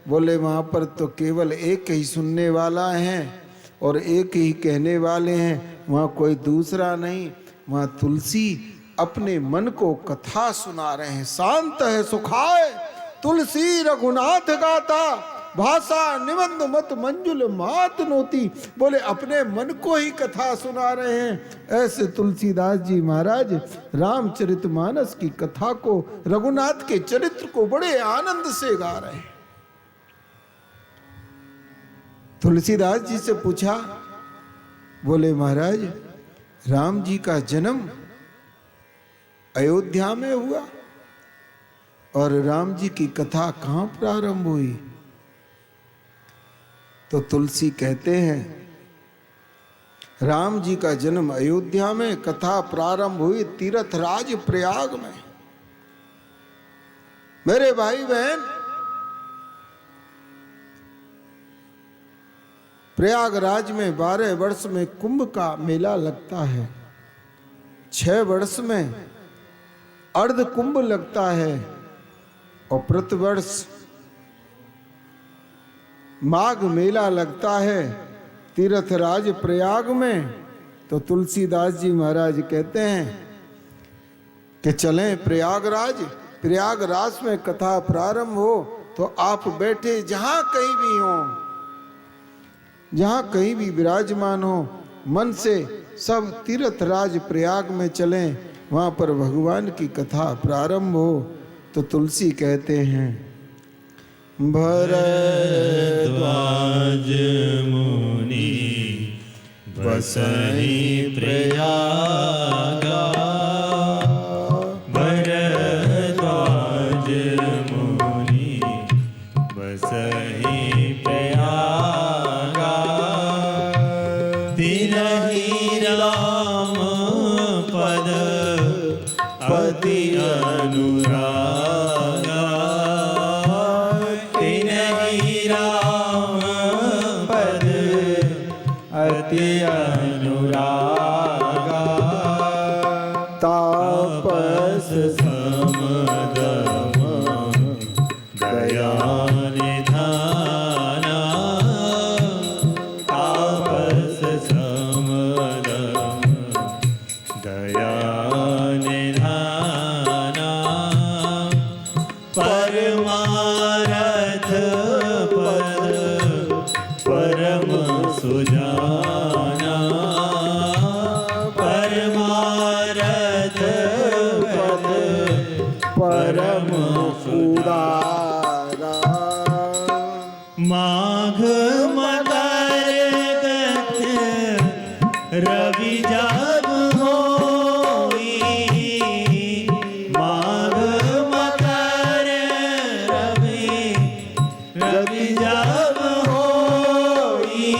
बोले वहाँ पर तो केवल एक ही सुनने वाला है और एक ही कहने वाले हैं, वहाँ कोई दूसरा नहीं। वहाँ तुलसी अपने मन को कथा सुना रहे हैं। शांत है सुखाए तुलसी रघुनाथ गाता, भाषा निबंध मत मंजुल मात नोती। बोले अपने मन को ही कथा सुना रहे हैं। ऐसे तुलसीदास जी महाराज रामचरितमानस की कथा को, रघुनाथ के चरित्र को बड़े आनंद से गा रहे हैं। तुलसीदास जी से पूछा, बोले महाराज राम जी का जन्म अयोध्या में हुआ और राम जी की कथा कहाँ प्रारंभ हुई? तो तुलसी कहते हैं राम जी का जन्म अयोध्या में, कथा प्रारंभ हुई तीर्थराज प्रयाग में। मेरे भाई बहन, प्रयागराज में 12 वर्ष में कुंभ का मेला लगता है, 6 वर्ष में अर्ध कुंभ लगता है और प्रतिवर्ष माघ मेला लगता है तीर्थराज प्रयाग में। तो तुलसीदास जी महाराज कहते हैं कि चलें प्रयागराज, प्रयागराज में कथा प्रारंभ हो तो आप बैठे जहां कहीं भी हो, जहां कहीं भी विराजमान हो, मन से सब तीर्थराज प्रयाग में चलें, वहां पर भगवान की कथा प्रारंभ हो। तो तुलसी कहते हैं भरद्वाज मुनि बसहि प्रयागा, भरद्वाज मुनि बसहि प्रयागा, तिनहि राम पद अति अनुरागा, तिनहि राम पद अति अनुरागा, तापस समदम दया निधाना, तापस समदम दया निधाना, परमारथ पद परम सुजाना, परमारथ पद परम उदारा, माघ मकर गत रवि जब होई, माघ मकर रवि जब होई,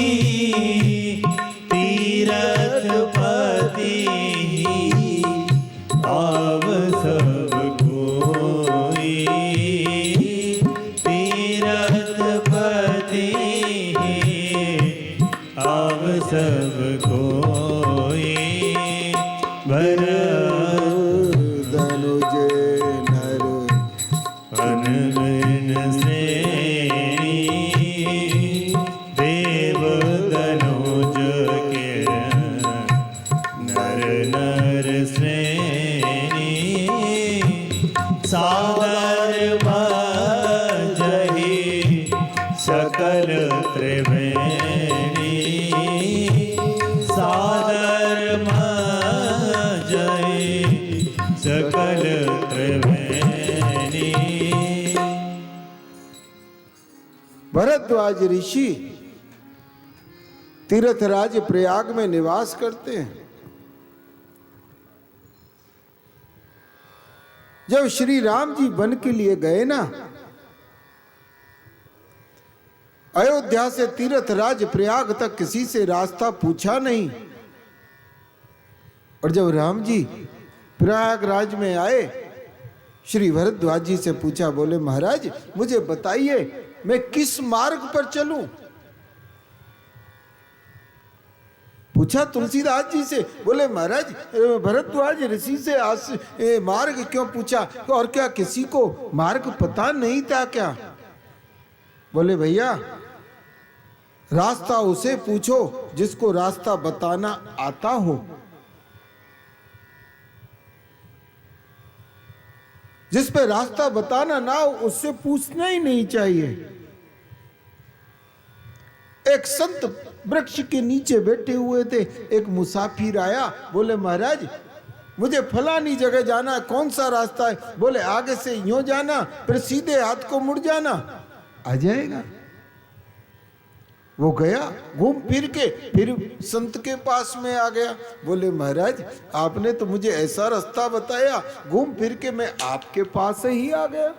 तीरथपति आव सब कोई, तीरथपति आव सब कोई, धनुज नर अनविन श्रेणी, देव धनुज के नर नर श्रेणी, सादर भजहि सकल त्रिवेणी, सादर भजहि सकल त्रिवेणी। भरद्वाज ऋषि तीर्थराज प्रयाग में निवास करते हैं। जब श्री राम जी वन के लिए गए ना, अयोध्या से तीर्थराज प्रयाग तक किसी से रास्ता पूछा नहीं। और जब राम जी प्रयागराज में आए, श्री भरद्वाज जी से पूछा, बोले महाराज मुझे बताइए मैं किस मार्ग पर चलूं? पूछा तुलसीदास जी से, बोले महाराज भरद्वाज ऋषि से मार्ग क्यों पूछा? और क्या किसी को मार्ग पता नहीं था क्या? बोले भैया रास्ता उसे पूछो जिसको रास्ता बताना आता हो। जिस पे रास्ता बताना ना हो उससे पूछना ही नहीं चाहिए। एक संत वृक्ष के नीचे बैठे हुए थे, एक मुसाफिर आया, बोले महाराज मुझे फलानी जगह जाना है, कौन सा रास्ता है? बोले आगे से यूं जाना, फिर सीधे हाथ को मुड़ जाना, आ जाएगा। वो गया, घूम फिर के फिर संत के पास में आ गया। बोले महाराज आपने तो मुझे ऐसा रास्ता बताया, घूम फिर के मैं आपके पास ही आ गया।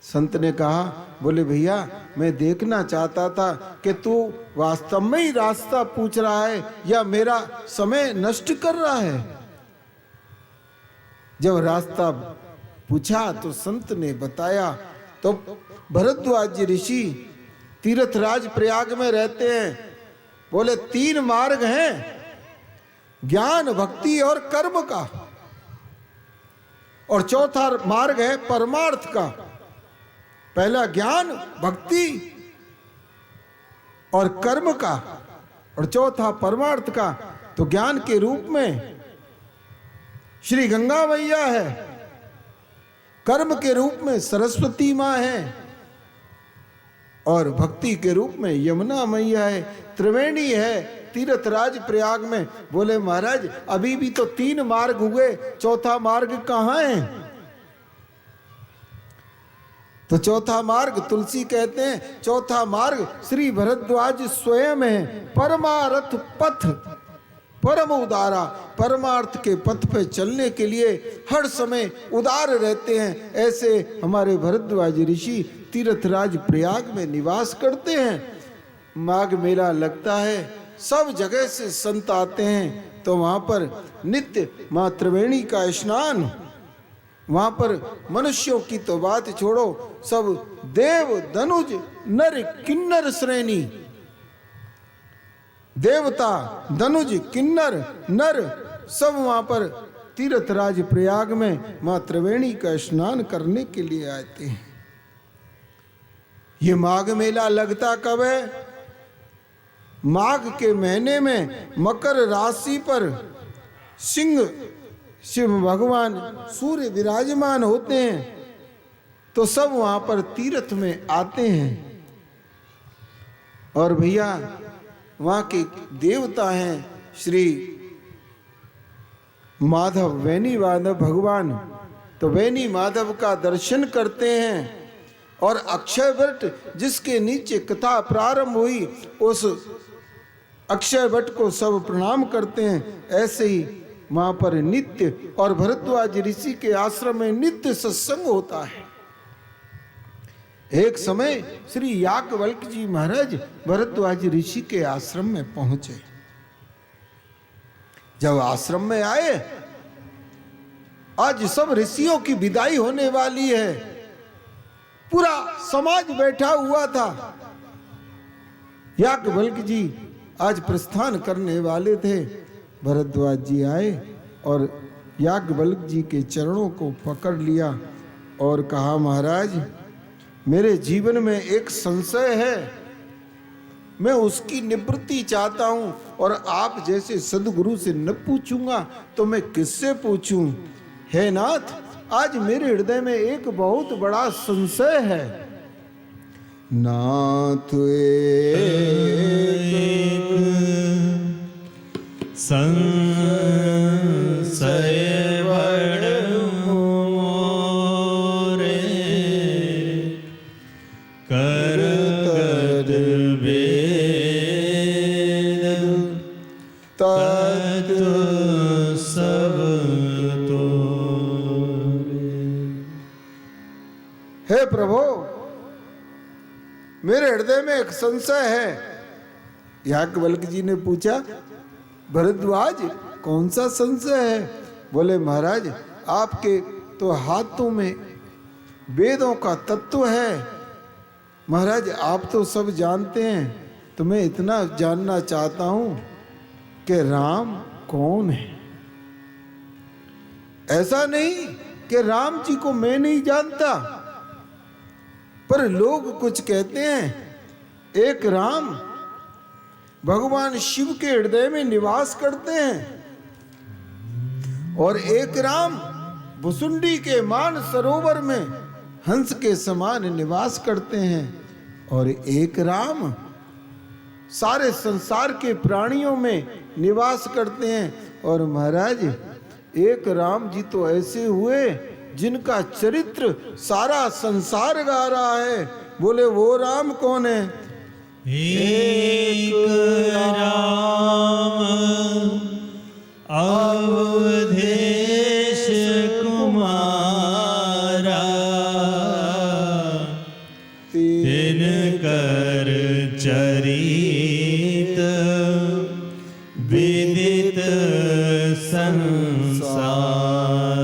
संत ने कहा, बोले भैया मैं देखना चाहता था कि तू वास्तव में ही रास्ता पूछ रहा है या मेरा समय नष्ट कर रहा है। जब रास्ता पूछा तो संत ने बताया। तो भरद्वाज ऋषि तीर्थराज प्रयाग में रहते हैं। बोले 3 मार्ग हैं, ज्ञान भक्ति और कर्म का, और चौथा मार्ग है परमार्थ का। पहला ज्ञान भक्ति और कर्म का, और चौथा परमार्थ का। तो ज्ञान के रूप में श्री गंगा मैया है, कर्म के रूप में सरस्वती मां है, और भक्ति के रूप में यमुना मैया है। त्रिवेणी है तीर्थराज प्रयाग में। बोले महाराज अभी भी तो 3 मार्ग हुए, चौथा मार्ग कहां है? तो चौथा मार्ग तुलसी कहते हैं, चौथा मार्ग श्री भरद्वाज स्वयं है। परमार्थ पथ परम उदारा, परमार्थ के पथ पे चलने के लिए हर समय उदार रहते हैं। ऐसे हमारे भरद्वाज ऋषि तीर्थराज प्रयाग में निवास करते हैं। माघ मेला लगता है, सब जगह से संत आते हैं, तो वहां पर नित्य मां त्रिवेणी का स्नान। वहां पर मनुष्यों की तो बात छोड़ो, सब देव धनुज नर किन्नर श्रेणी, देवता धनुज किन्नर नर सब वहां पर तीर्थराज प्रयाग में मां त्रिवेणी का स्नान करने के लिए आते हैं। ये माघ मेला लगता कब है? माघ के महीने में मकर राशि पर सिंह शिव भगवान सूर्य विराजमान होते हैं, तो सब वहां पर तीर्थ में आते हैं। और भैया वहां के देवता हैं श्री माधव, वैनी माधव भगवान। तो वैनी माधव का दर्शन करते हैं, और अक्षय वट जिसके नीचे कथा प्रारंभ हुई, उस अक्षय वट को सब प्रणाम करते हैं। ऐसे ही वहां पर नित्य, और भरद्वाज ऋषि के आश्रम में नित्य सत्संग होता है। एक समय श्री याज्ञवल्क्य जी महाराज भरद्वाज ऋषि के आश्रम में पहुंचे। जब आश्रम में आए, आज सब ऋषियों की विदाई होने वाली है, पूरा समाज बैठा हुआ था। याज्ञवल्क्य जी आज प्रस्थान करने वाले थे। भरद्वाज जी आए और याज्ञवल्क्य जी के चरणों को पकड़ लिया और कहा, महाराज मेरे जीवन में एक संशय है, मैं उसकी निवृत्ति चाहता हूं, और आप जैसे सदगुरु से न पूछूंगा तो मैं किससे पूछूं? हे नाथ, आज मेरे हृदय में एक बहुत बड़ा संशय है। नाथ संशय बड़ मोरे, करगद वेद तत् सब तोरे। हे प्रभु, मेरे हृदय में एक संशय है। याज्ञवल्क्य जी ने पूछा, भरद्वाज कौन सा संशय है? बोले महाराज आपके तो हाथों में वेदों का तत्व है। महाराज आप तो सब जानते हैं, तो मैं इतना जानना चाहता हूं कि राम कौन है। ऐसा नहीं कि राम जी को मैं नहीं जानता, पर लोग कुछ कहते हैं एक राम भगवान शिव के हृदय में निवास करते हैं और एक राम भुसुंडी के मान सरोवर में हंस के समान निवास करते हैं और एक राम सारे संसार के प्राणियों में निवास करते हैं। और महाराज एक राम जी तो ऐसे हुए जिनका चरित्र सारा संसार गा रहा है। बोले वो राम कौन है? एक राम अवधेश कुमारा, तिन कर चरित विदित संसार,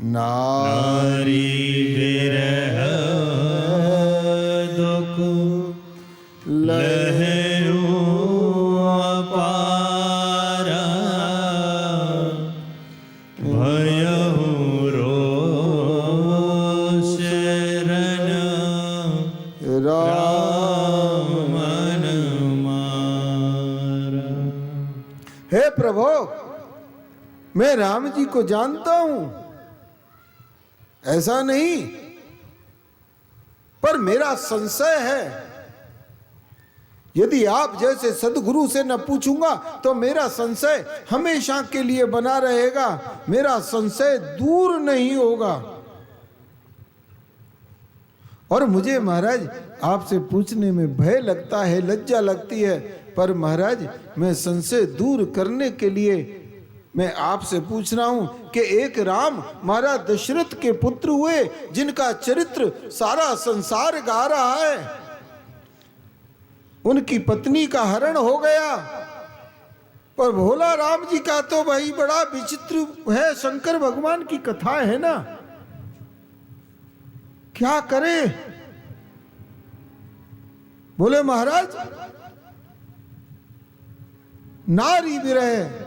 नारी विरह दुख लहरों अपारा, भयहु रोष रण राम मन मारा। हे प्रभु, मैं राम जी को जानता हूं, ऐसा नहीं, पर मेरा संशय है। यदि आप जैसे सदगुरु से न पूछूंगा तो मेरा संशय हमेशा के लिए बना रहेगा, मेरा संशय दूर नहीं होगा। और मुझे महाराज आपसे पूछने में भय लगता है, लज्जा लगती है, पर महाराज मैं संशय दूर करने के लिए मैं आपसे पूछ रहा हूं कि एक राम महाराज दशरथ के पुत्र हुए जिनका चरित्र सारा संसार गा रहा है, उनकी पत्नी का हरण हो गया। पर भोला राम जी का तो भाई बड़ा विचित्र है, शंकर भगवान की कथा है ना, क्या करे? बोले महाराज नारी विरह,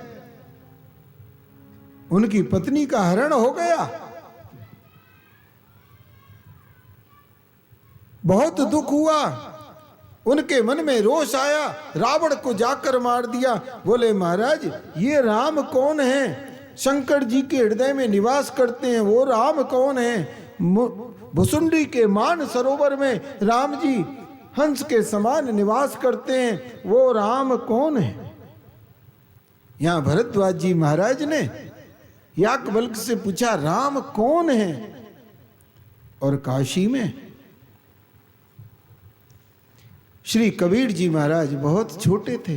उनकी पत्नी का हरण हो गया, बहुत दुख हुआ, उनके मन में रोष आया, रावण को जाकर मार दिया। बोले महाराज ये राम कौन है? शंकर जी के हृदय में निवास करते हैं, वो राम कौन है? भुसुंडी के मान सरोवर में राम जी हंस के समान निवास करते हैं, वो राम कौन है? यहां भरद्वाज जी महाराज ने याज्ञवल्क्य से पूछा राम कौन है? और काशी में श्री कबीर जी महाराज बहुत छोटे थे।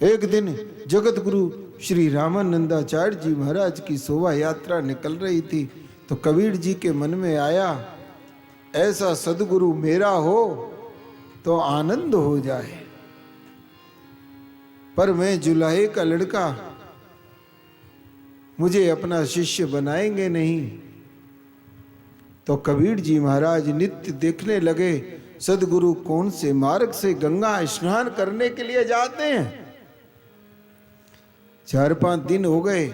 एक दिन जगत गुरु श्री रामानंदाचार्य जी महाराज की शोभा यात्रा निकल रही थी, तो कबीर जी के मन में आया ऐसा सदगुरु मेरा हो तो आनंद हो जाए, पर मैं जुलाहे का लड़का, मुझे अपना शिष्य बनाएंगे नहीं। तो कबीर जी महाराज नित्य देखने लगे सदगुरु कौन से मार्ग से गंगा स्नान करने के लिए जाते हैं। 4-5 दिन हो गए।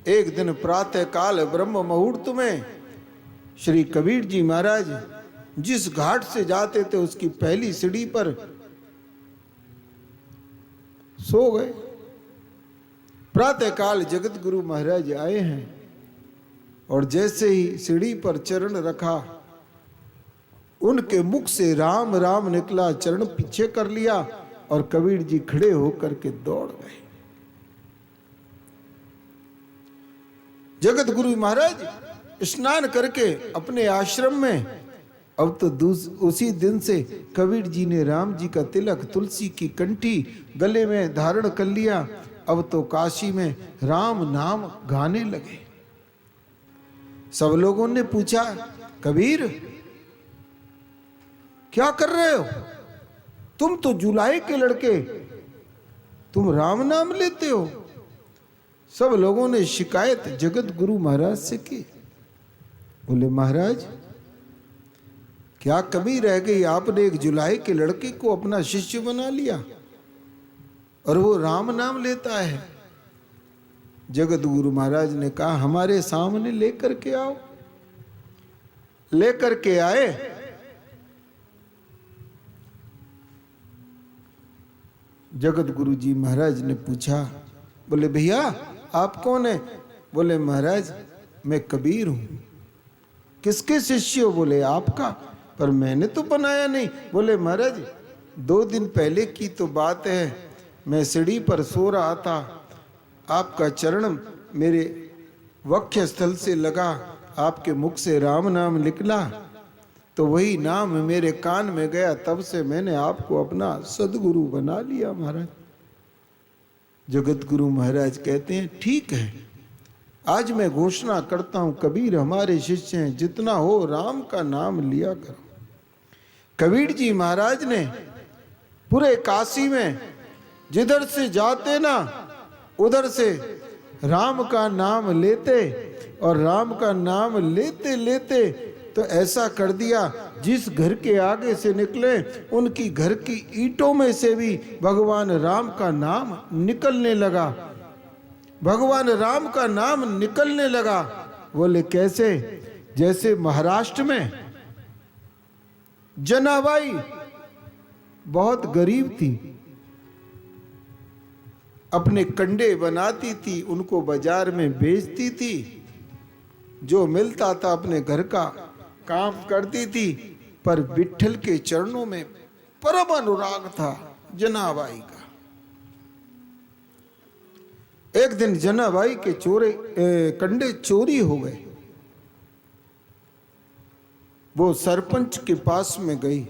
एक दिन प्रातः काल ब्रह्म मुहूर्त में श्री कबीर जी महाराज जिस घाट से जाते थे उसकी पहली सीढ़ी पर सो गए। प्रातः काल जगत गुरु महाराज आए हैं और जैसे ही सीढ़ी पर चरण रखा, उनके मुख से राम राम निकला, चरण पीछे कर लिया और कबीर जी खड़े होकर के दौड़ गए। जगत गुरु महाराज स्नान करके अपने आश्रम में, अब तो उसी दिन से कबीर जी ने राम जी का तिलक, तुलसी की कंठी गले में धारण कर लिया। अब तो काशी में राम नाम गाने लगे। सब लोगों ने पूछा कबीर क्या कर रहे हो? तुम तो जुलाई के लड़के, तुम राम नाम लेते हो। सब लोगों ने शिकायत जगत गुरु महाराज से की। बोले महाराज क्या कमी रह गई? आपने एक जुलाई के लड़के को अपना शिष्य बना लिया और वो राम नाम लेता है। जगत गुरु महाराज ने कहा हमारे सामने लेकर के आओ। लेकर के आए। जगत गुरु जी महाराज ने पूछा, बोले भैया आप कौन है? बोले महाराज मैं कबीर हूं। किसके शिष्य हो? बोले आपका। पर मैंने तो बनाया नहीं। बोले महाराज 2 दिन पहले की तो बात है, मैं सीढ़ी पर सो रहा था, आपका चरण मेरे वक्ष स्थल से लगा, आपके मुख से राम नाम निकला, तो वही नाम मेरे कान में गया, तब से मैंने आपको अपना सदगुरु बना लिया महाराज। जगत गुरु महाराज कहते हैं ठीक है, आज मैं घोषणा करता हूं कबीर हमारे शिष्य हैं, जितना हो राम का नाम लिया करो। कबीर जी महाराज ने पूरे काशी में जिधर से जाते ना उधर से राम का नाम लेते, और राम का नाम लेते लेते तो ऐसा कर दिया, जिस घर के आगे से निकले उनकी घर की ईंटों में से भी भगवान राम का नाम निकलने लगा। भगवान राम का नाम निकलने लगा। बोले कैसे? जैसे महाराष्ट्र में जनाबाई बहुत गरीब थी, अपने कंडे बनाती थी, उनको बाजार में बेचती थी, जो मिलता था अपने घर का काम करती थी, पर विठल के चरणों में परम अनुराग था जनाबाई का। एक दिन जनाबाई के कंडे चोरी हो गए। वो सरपंच के पास में गई,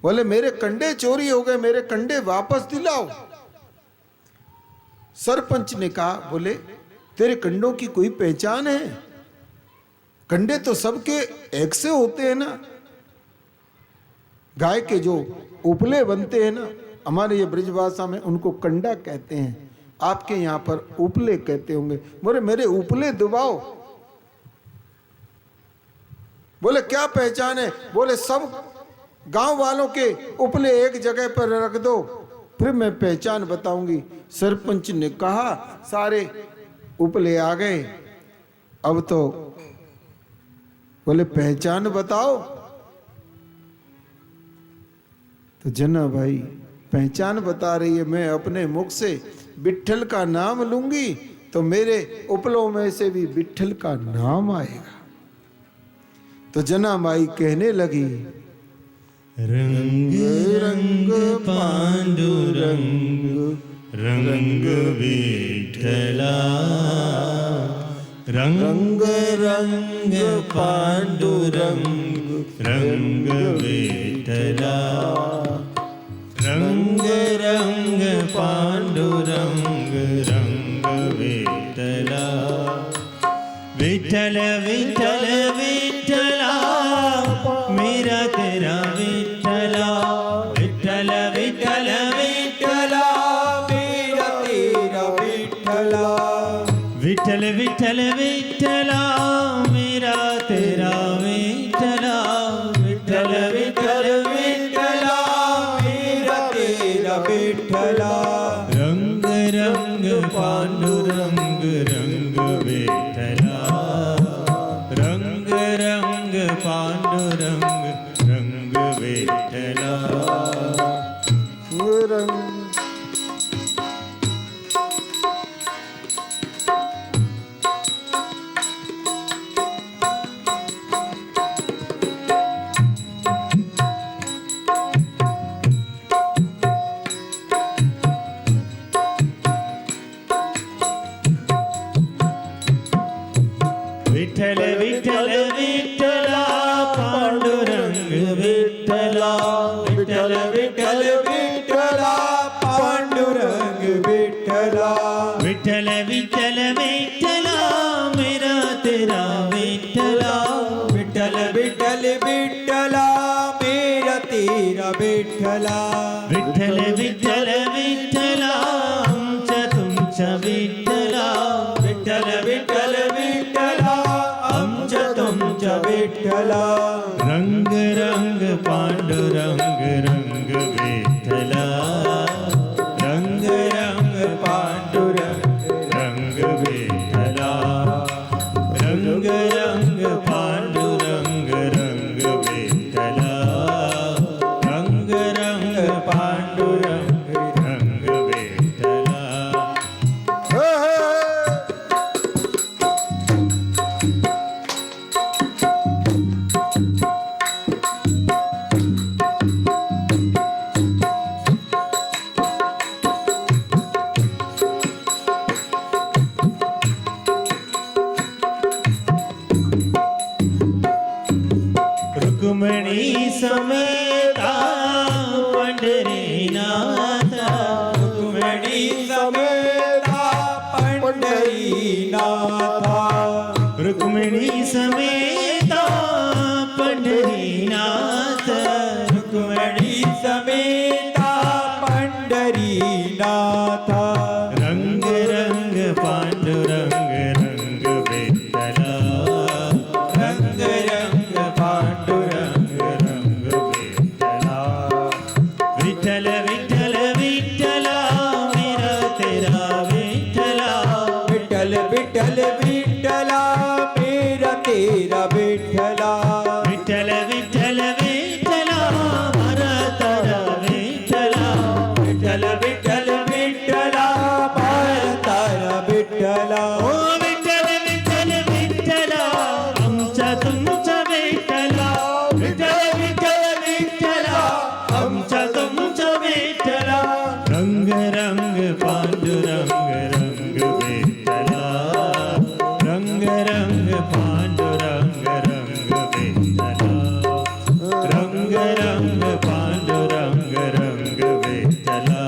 बोले मेरे कंडे चोरी हो गए, मेरे कंडे वापस दिलाओ। सरपंच ने कहा, बोले तेरे कंडों की कोई पहचान है? कंडे तो सबके एक से होते हैं ना। गाय के जो उपले बनते हैं ना, हमारे ये ब्रज भाषा में उनको कंडा कहते हैं, आपके यहां पर उपले कहते होंगे। बोले मेरे उपले दबाओ। बोले क्या पहचान है? बोले सब गांव वालों के उपले एक जगह पर रख दो, फिर मैं पहचान बताऊंगी। सरपंच ने कहा, सारे उपले आ गए, अब तो बोले पहचान बताओ। तो जना भाई पहचान बता रही है, मैं अपने मुख से विठल का नाम लूंगी तो मेरे उपलों में से भी विठल का नाम आएगा। तो जना माई कहने लगी, रंग रंग पांडुरंग रंग विठला, रंग रंग पांडुरंग रंग विठला, रंग रंग पांडुरंग रंग विठला, विठल विठल विठला मेरा तेरा विठला, विठल विठल विठला मेरा तेरा विठला, विठल विठल विठला मेरा तेरा विठला, विठल विठल विठला मेरा तेरा विठला, रंग रंग पांडुरंग रंग विठला, रंग रंग पांडुरंग रंग विठला, विठल विठल विठला पांडुरंग विठला, विठल विठल विठला पांडुरंग विठला, विठल विठल विठला मेरा तेरा विठला, विठल विठल विठला मेरा तेरा विठला, विठल विठल विठला आमच्या तुमच्या विठला, विठल विठल विठला आमच्या तुमच्या विठला, रंग रंग पांडुरंग रंग विठला, रंग रंग पांडुरंग रंग रंग पांडुरंग रंग विठ्ठला रंग रंग पांडुरंग रंग विठ्ठला हे, हे, हे. रुक्मिणी समेता पंढरीनाथा रुक्मिणी समेता पंढरीनाथा रुक्मिणी समेता पंढरीनाथ रुक्मिणी समेता पंढरीनाथा रंग रंग पांडुरंग रंग विठ्ठला रंग रंग पांडुरंग रंग विठ्ठला विठ्ठल विठ्ठल विठ्ठला मेरा तेरा विठ्ठला विठ्ठल विठ्ठल विठ्ठला मेरा तेरा विठ्ठला विठ्ठल विठ्ठल विठ्ठला मारा तारा विठ्ठला विठ्ठल विठ्ठल विठ्ठला तारा विठ्ठला ओ विठ्ठल विठ्ठल विठ्ठला आमचा तुमचा विठ्ठला विठ्ठल विठ्ठल विठ्ठला आमचा तुमचा विठ्ठला रंग रंग पांडुरंग रंग विठ्ठला रंग रंग पांडुरंग रंग विठ्ठला रंग रंग पांडुरंग रंग विठ्ठला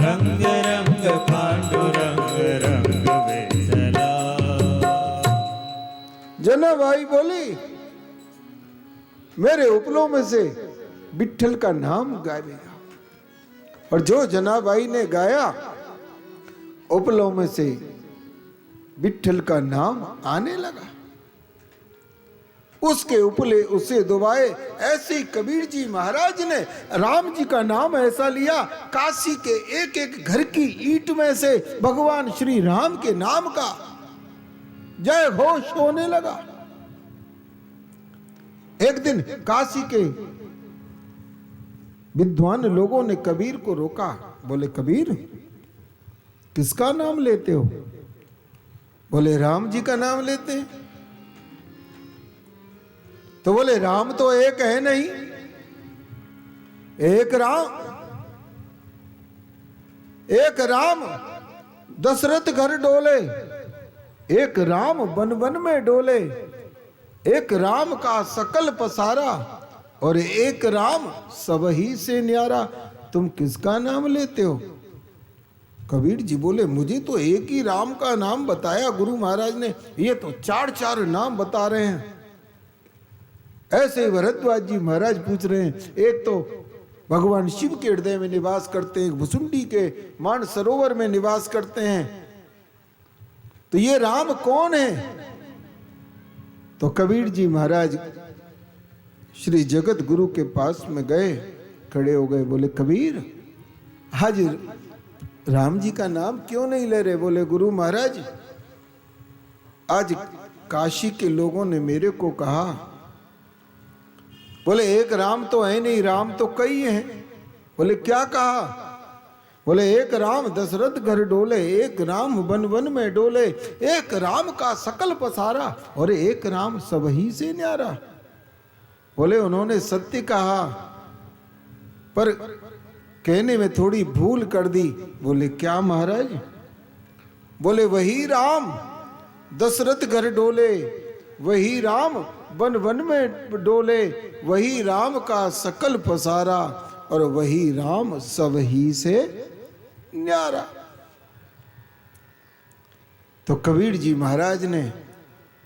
रंग रंग पांडुरंग रंग विठ्ठला जनाबाई बोली मेरे उपलों में से विठ्ठल का नाम गाएगा। और जो जनाबाई ने गाया उपलों में से विठ्ठल का नाम आने लगा। उसके उपले उसे दुबाए। ऐसे ही कबीर जी महाराज ने राम जी का नाम ऐसा लिया, काशी के एक एक घर की ईंट में से भगवान श्री राम के नाम का जय घोष होने लगा। एक दिन काशी के विद्वान लोगों ने कबीर को रोका। बोले कबीर किसका नाम लेते हो? बोले राम जी का नाम लेते हैं। तो बोले राम तो एक है नहीं, एक राम दशरथ घर डोले, एक राम वन वन में डोले, एक राम का सकल पसारा और एक राम सब ही से न्यारा। तुम किसका नाम लेते हो? कबीर जी बोले मुझे तो एक ही राम का नाम बताया गुरु महाराज ने, ये तो चार चार नाम बता रहे हैं। ऐसे ही भरद्वाज जी महाराज पूछ रहे हैं, एक तो भगवान शिव के हृदय में निवास करते हैं, भुसुंडी के मान सरोवर में निवास करते हैं, तो ये राम कौन है? तो कबीर जी महाराज श्री जगत गुरु के पास में गए, खड़े हो गए, बोले कबीर आज राम जी का नाम क्यों नहीं ले रहे? बोले गुरु महाराज आज काशी के लोगों ने मेरे को कहा, बोले एक राम तो है नहीं, राम तो कई हैं। बोले क्या कहा? बोले एक राम दशरथ घर डोले, एक राम वन वन में डोले, एक राम का सकल पसारा और एक राम सब ही से न्यारा। बोले उन्होंने सत्य कहा पर कहने में थोड़ी भूल कर दी। बोले क्या महाराज? बोले वही राम दशरथ घर डोले, वही राम वन वन में डोले, वही राम का सकल पसारा और वही राम सब ही से न्यारा। तो कबीर जी महाराज ने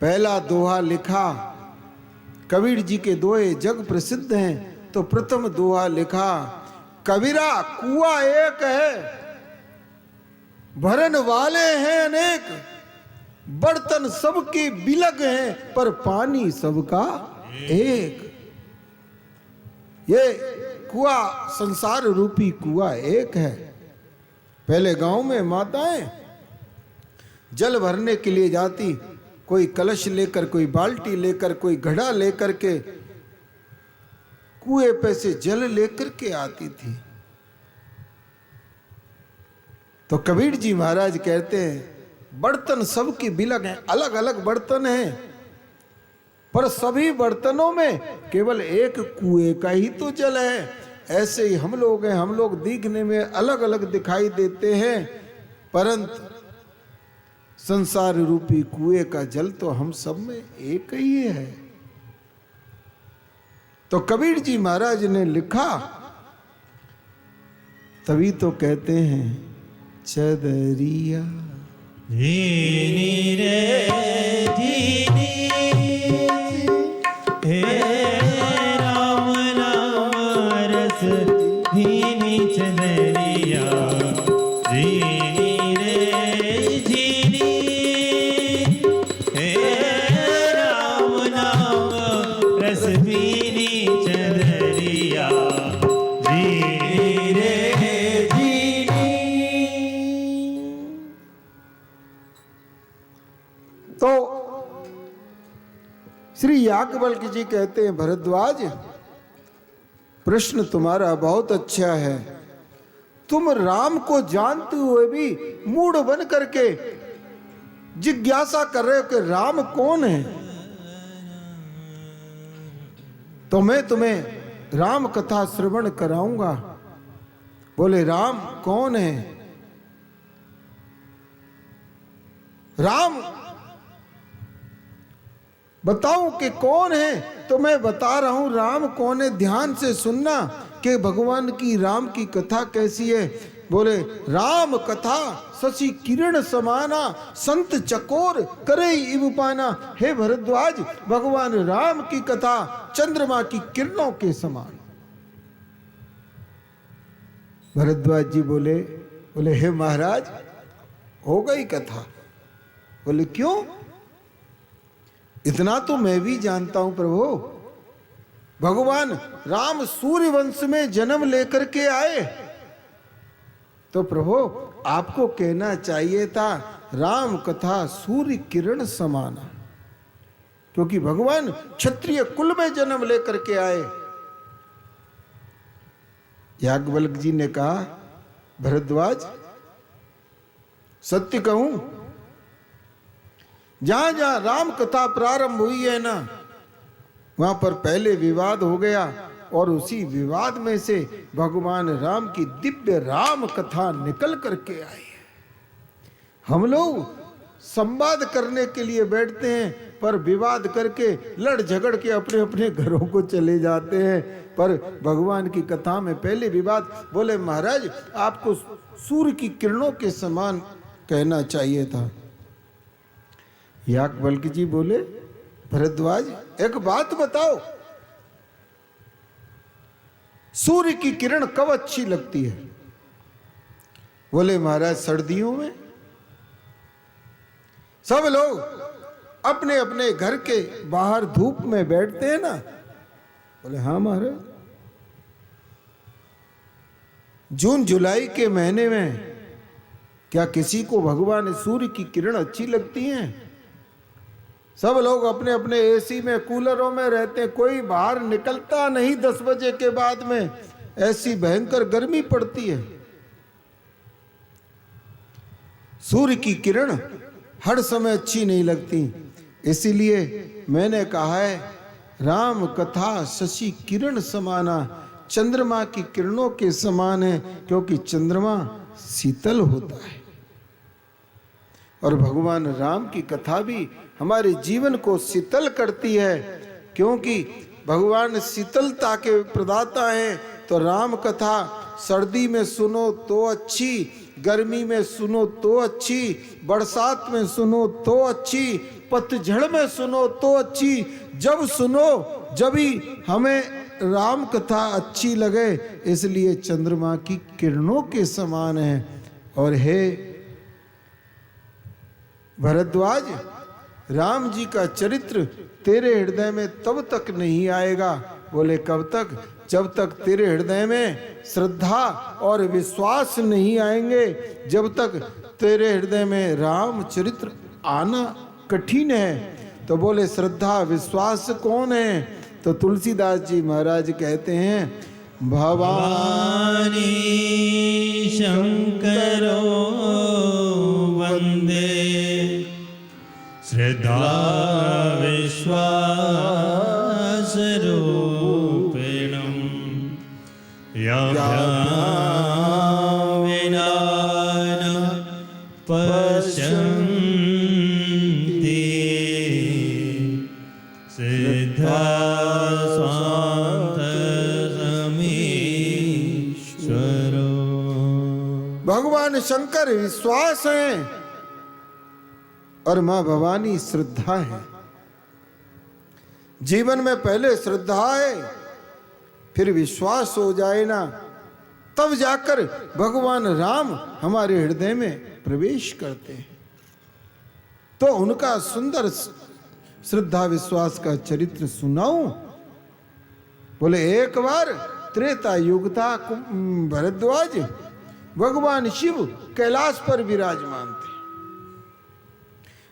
पहला दोहा लिखा। कबीर जी के दोहे जग प्रसिद्ध हैं, तो प्रथम दोहा लिखा, कबीरा कुआं एक है भरन वाले हैं अनेक, बर्तन सबके बिलग हैं पर पानी सबका एक। ये कुआं संसार रूपी कुआं एक है। पहले गांव में माताएं जल भरने के लिए जाती, कोई कलश लेकर, कोई बाल्टी लेकर, कोई घड़ा लेकर के कुएं पे से जल लेकर के आती थी। तो कबीर जी महाराज कहते हैं बर्तन सबकी बिलग हैं, अलग अलग बर्तन हैं, पर सभी बर्तनों में केवल एक कुएं का ही तो जल है। ऐसे ही हम लोग हैं, हम लोग दिखने में अलग अलग दिखाई देते हैं, परंतु संसार रूपी कुएं का जल तो हम सब में एक ही है। तो कबीर जी महाराज ने लिखा, तभी तो कहते हैं चदरिया धीनी रे धीनी, हे राम नाम रस धीनी चदरिया, धीनी रे धीनी, हे राम नाम रस धीनी चदरिया, धीनी रे धीनी। तो श्री याज्ञवल्क्य जी कहते हैं भरद्वाज, प्रश्न तुम्हारा बहुत अच्छा है। तुम राम को जानते हुए भी मूढ़ बन करके जिज्ञासा कर रहे हो कि राम कौन है। तो मैं तुम्हें राम कथा श्रवण कराऊंगा। बोले राम कौन है? राम बताऊं कि कौन है? तो मैं बता रहा हूं राम कौन है। ध्यान से सुनना कि भगवान की राम की कथा कैसी है। बोले राम कथा शशि किरण समाना, संत चकोर करे इव पाना। हे भरद्वाज, भगवान राम की कथा चंद्रमा की किरणों के समान। भरद्वाज जी बोले हे महाराज हो गई कथा। बोले क्यों? इतना तो मैं भी जानता हूं प्रभु, भगवान राम सूर्य वंश में जन्म लेकर के आए। तो प्रभु आपको कहना चाहिए था राम कथा सूर्य किरण समाना, क्योंकि भगवान क्षत्रिय कुल में जन्म लेकर के आए। याज्ञवल्क्य जी ने कहा भरद्वाज सत्य कहूं, जहां जहां राम कथा प्रारंभ हुई है ना, वहां पर पहले विवाद हो गया और उसी विवाद में से भगवान राम की दिव्य राम कथा निकल करके आई है। हम लोग संवाद करने के लिए बैठते हैं, पर विवाद करके लड़ झगड़ के अपने अपने घरों को चले जाते हैं। पर भगवान की कथा में पहले विवाद। बोले महाराज आपको सूर्य की किरणों के समान कहना चाहिए था। याज्ञवल्क्य जी बोले भरद्वाज एक बात बताओ, सूर्य की किरण कब अच्छी लगती है? बोले महाराज सर्दियों में। सब लोग अपने अपने घर के बाहर धूप में बैठते हैं ना। बोले हाँ महाराज। जून जुलाई के महीने में क्या किसी को भगवान सूर्य की किरण अच्छी लगती है? सब लोग अपने अपने एसी में कूलरों में रहते हैं, कोई बाहर निकलता नहीं 10 बजे के बाद में, ऐसी भयंकर गर्मी पड़ती है। सूर्य की किरण हर समय अच्छी नहीं लगती, इसीलिए मैंने कहा है राम कथा शशि किरण समाना, चंद्रमा की किरणों के समान है, क्योंकि चंद्रमा शीतल होता है। और भगवान राम की कथा भी हमारे जीवन को शीतल करती है, क्योंकि भगवान शीतलता के प्रदाता हैं। तो राम कथा सर्दी में सुनो तो अच्छी, गर्मी में सुनो तो अच्छी, बरसात में सुनो तो अच्छी, पतझड़ में सुनो तो अच्छी। जब सुनो जब ही हमें राम कथा अच्छी लगे, इसलिए चंद्रमा की किरणों के समान है। और हे भरद्वाज, राम जी का चरित्र तेरे हृदय में तब तक नहीं आएगा। बोले कब तक? जब तक तेरे हृदय में श्रद्धा और विश्वास नहीं आएंगे, जब तक तेरे हृदय में राम चरित्र आना कठिन है। तो बोले श्रद्धा विश्वास कौन है? तो तुलसीदास जी महाराज कहते हैं भवानी शंकरो वंदे श्रद्धा विश्वास रूपिणम् विना न पश्यन्ति सिद्धा स्वान्त समीश्वरो। भगवान शंकर विश्वास हैं और मां भवानी श्रद्धा है। जीवन में पहले श्रद्धा है, फिर विश्वास हो जाए ना, तब जाकर भगवान राम हमारे हृदय में प्रवेश करते हैं। तो उनका सुंदर श्रद्धा विश्वास का चरित्र सुनाऊं? बोले एक बार त्रेता युग था, भरद्वाज भगवान शिव कैलाश पर विराजमान थे।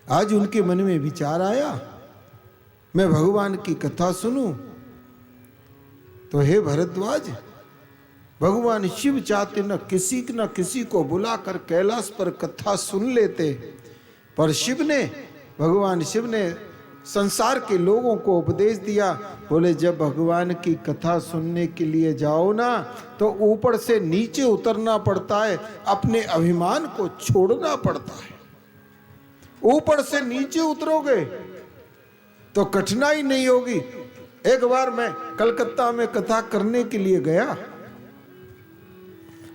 आज उनके मन में विचार आया मैं भगवान की कथा सुनूं। तो हे भरद्वाज, भगवान शिव चाहते न किसी को बुलाकर कैलाश पर कथा सुन लेते, पर भगवान शिव ने संसार के लोगों को उपदेश दिया। बोले जब भगवान की कथा सुनने के लिए जाओ ना, तो ऊपर से नीचे उतरना पड़ता है, अपने अभिमान को छोड़ना पड़ता है। ऊपर से नीचे उतरोगे तो कठिनाई नहीं होगी। एक बार मैं कलकत्ता में कथा करने के लिए गया।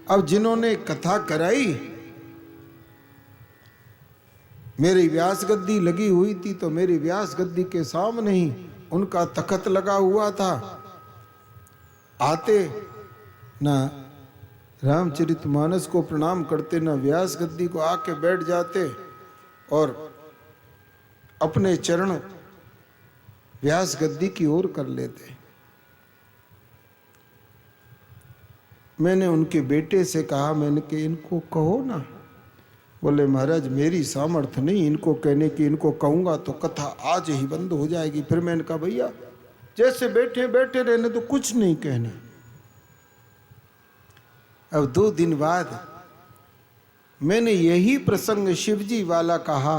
अब जिन्होंने कथा कराई, मेरी व्यास गद्दी लगी हुई थी, तो मेरी व्यास गद्दी के सामने ही उनका तख्त लगा हुआ था। आते ना रामचरितमानस को प्रणाम करते, ना व्यास गद्दी को आके बैठ जाते और अपने चरण व्यास गद्दी की ओर कर लेते। मैंने उनके बेटे से कहा, मैंने कि इनको कहो ना। बोले महाराज मेरी सामर्थ्य नहीं इनको कहने की, इनको कहूंगा तो कथा आज ही बंद हो जाएगी। फिर मैंने कहा भैया जैसे बैठे बैठे रहने, तो कुछ नहीं कहना। अब 2 दिन बाद मैंने यही प्रसंग शिवजी वाला कहा।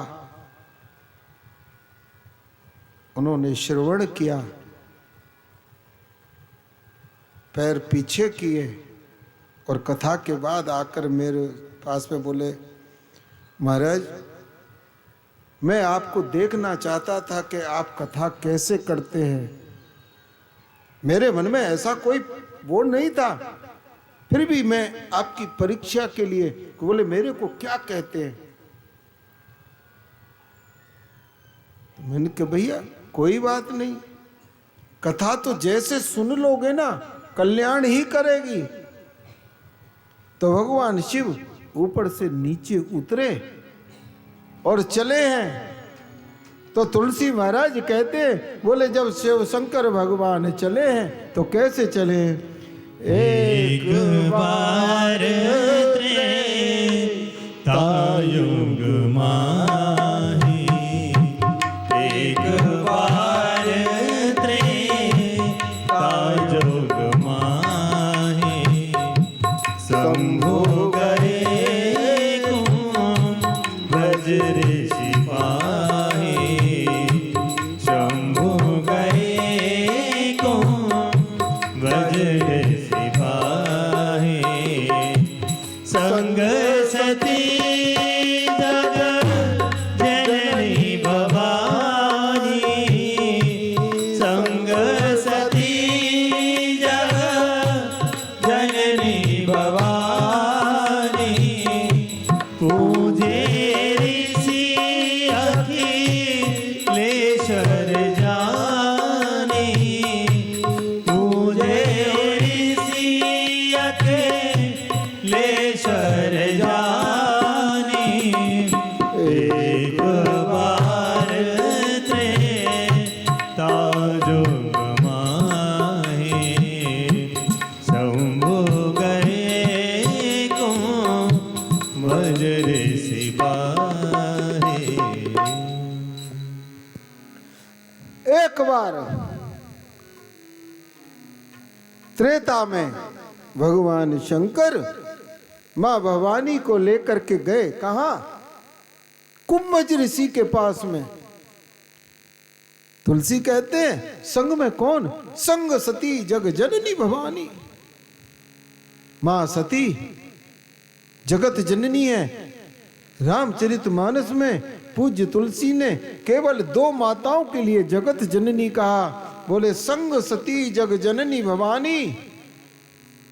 उन्होंने श्रवण किया, पैर पीछे किए और कथा के बाद आकर मेरे पास में बोले महाराज मैं आपको देखना चाहता था कि आप कथा कैसे करते हैं। मेरे मन में ऐसा कोई वो नहीं था, फिर भी मैं आपकी परीक्षा के लिए, बोले मेरे को क्या कहते हैं। तो मैंने कहा भैया कोई बात नहीं, कथा तो जैसे सुन लोगे ना कल्याण ही करेगी। तो भगवान शिव ऊपर से नीचे उतरे और चले हैं। तो तुलसी महाराज कहते हैं, बोले जब शिव शंकर भगवान चले हैं तो कैसे चले हैं? एक बार त्रेतायुग माही, एक बार त्रेतायुग माही, शंभु गए ब्रज ऋषि पाही, शंभु गए ब्रज ऋषि पाही, संग सती जग जननी भवानी, संग सती जग जननी भवानी, पूजे ऋषि अखिलेश्वर जानी, पूजे ऋषि अखिलेश्वर जानी, एक बार त्रेतायुग माही, शंभु गए ब्रज ऋषि पाही। एक बार त्रेता में भगवान शंकर मां भवानी को लेकर के गए। कहां? कुंभज ऋषि के पास में। तुलसी कहते हैं संग में कौन? संग सती जग जननी भवानी। मां सती जगत जननी है। रामचरितमानस में पूज्य तुलसी ने केवल 2 माताओं के लिए जगत जननी कहा। बोले संग सती जग जननी भवानी।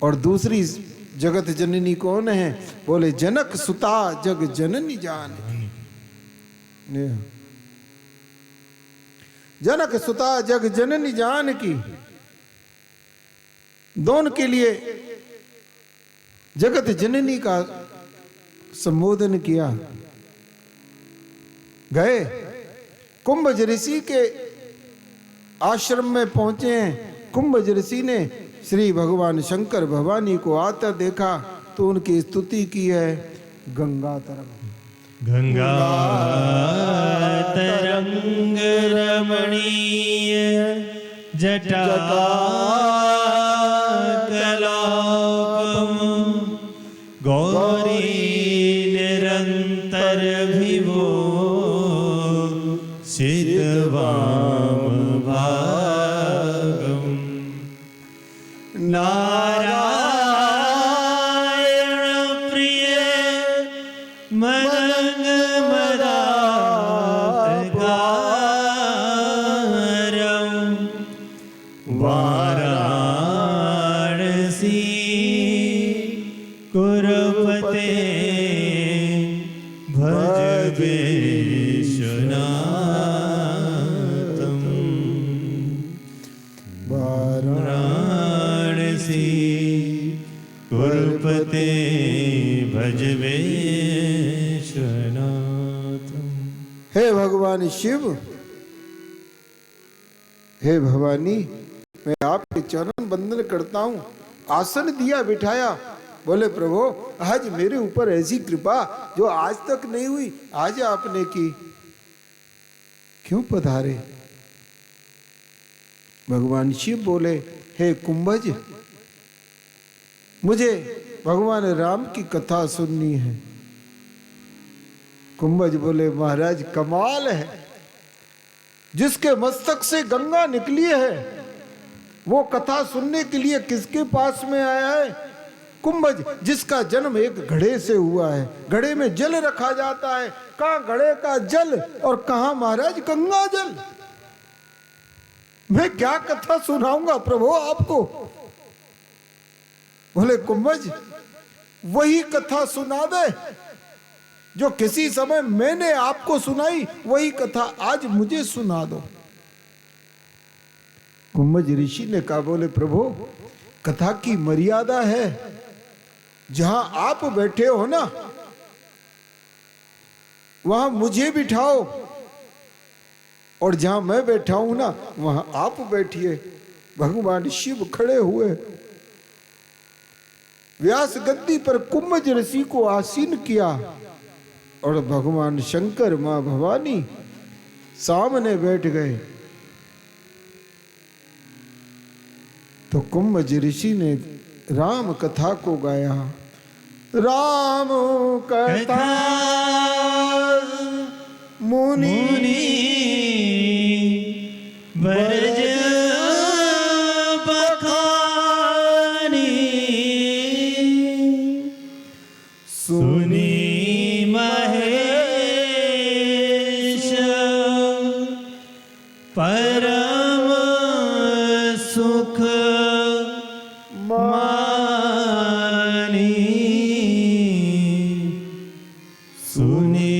और दूसरी जगत जननी कौन है? बोले जनक सुता जग जननी जानकी। जनक सुता जग जननी जानकी, दोनों के लिए जगत जननी का संबोधन किया। गए कुंभज ऋषि के आश्रम में पहुंचे हैं। कुंभज ऋषि ने श्री भगवान शंकर भवानी को आता देखा तो उनकी स्तुति की है। गंगा तरंग गंगा तरंग रमणीय जटा कलापम गौरी निरंतर विभो सिद्धवाम भागम नारायण प्रिय मदंग मदातकारम वाराणसी कुरपते भज विश्वनाथम वाराणसी कुरपते भज विश्वनाथम। हे भगवान शिव, हे भवानी, मैं आपके चरण बंदन करता हूं। आसन दिया, बिठाया। बोले प्रभु आज मेरे ऊपर ऐसी कृपा जो आज तक नहीं हुई, आज आपने की। क्यों पधारे? भगवान शिव बोले हे कुंभज, मुझे भगवान राम की कथा सुननी है। कुंभज बोले महाराज कमाल है, जिसके मस्तक से गंगा निकली है वो कथा सुनने के लिए किसके पास में आया है? कुंभज, जिसका जन्म एक घड़े से हुआ है। घड़े में जल रखा जाता है। कहां घड़े का जल और कहां महाराज गंगा जल। मैं क्या कथा सुनाऊंगा प्रभु आपको? बोले कुंभज, वही कथा सुना दे जो किसी समय मैंने आपको सुनाई, वही कथा आज मुझे सुना दो। कुंभज ऋषि ने कहा बोले प्रभु कथा की मर्यादा है। जहां आप बैठे हो ना वहां मुझे बिठाओ, और जहां मैं बैठा हूं ना वहां आप बैठिए। भगवान शिव खड़े हुए, व्यास गद्दी पर कुंभज ऋषि को आसीन किया और भगवान शंकर मां भवानी सामने बैठ गए। तो कुंभज ऋषि ने राम कथा को गाया। राम कथा मुनि बरज बखानी सुनी महेश परम सुख मानी सुनी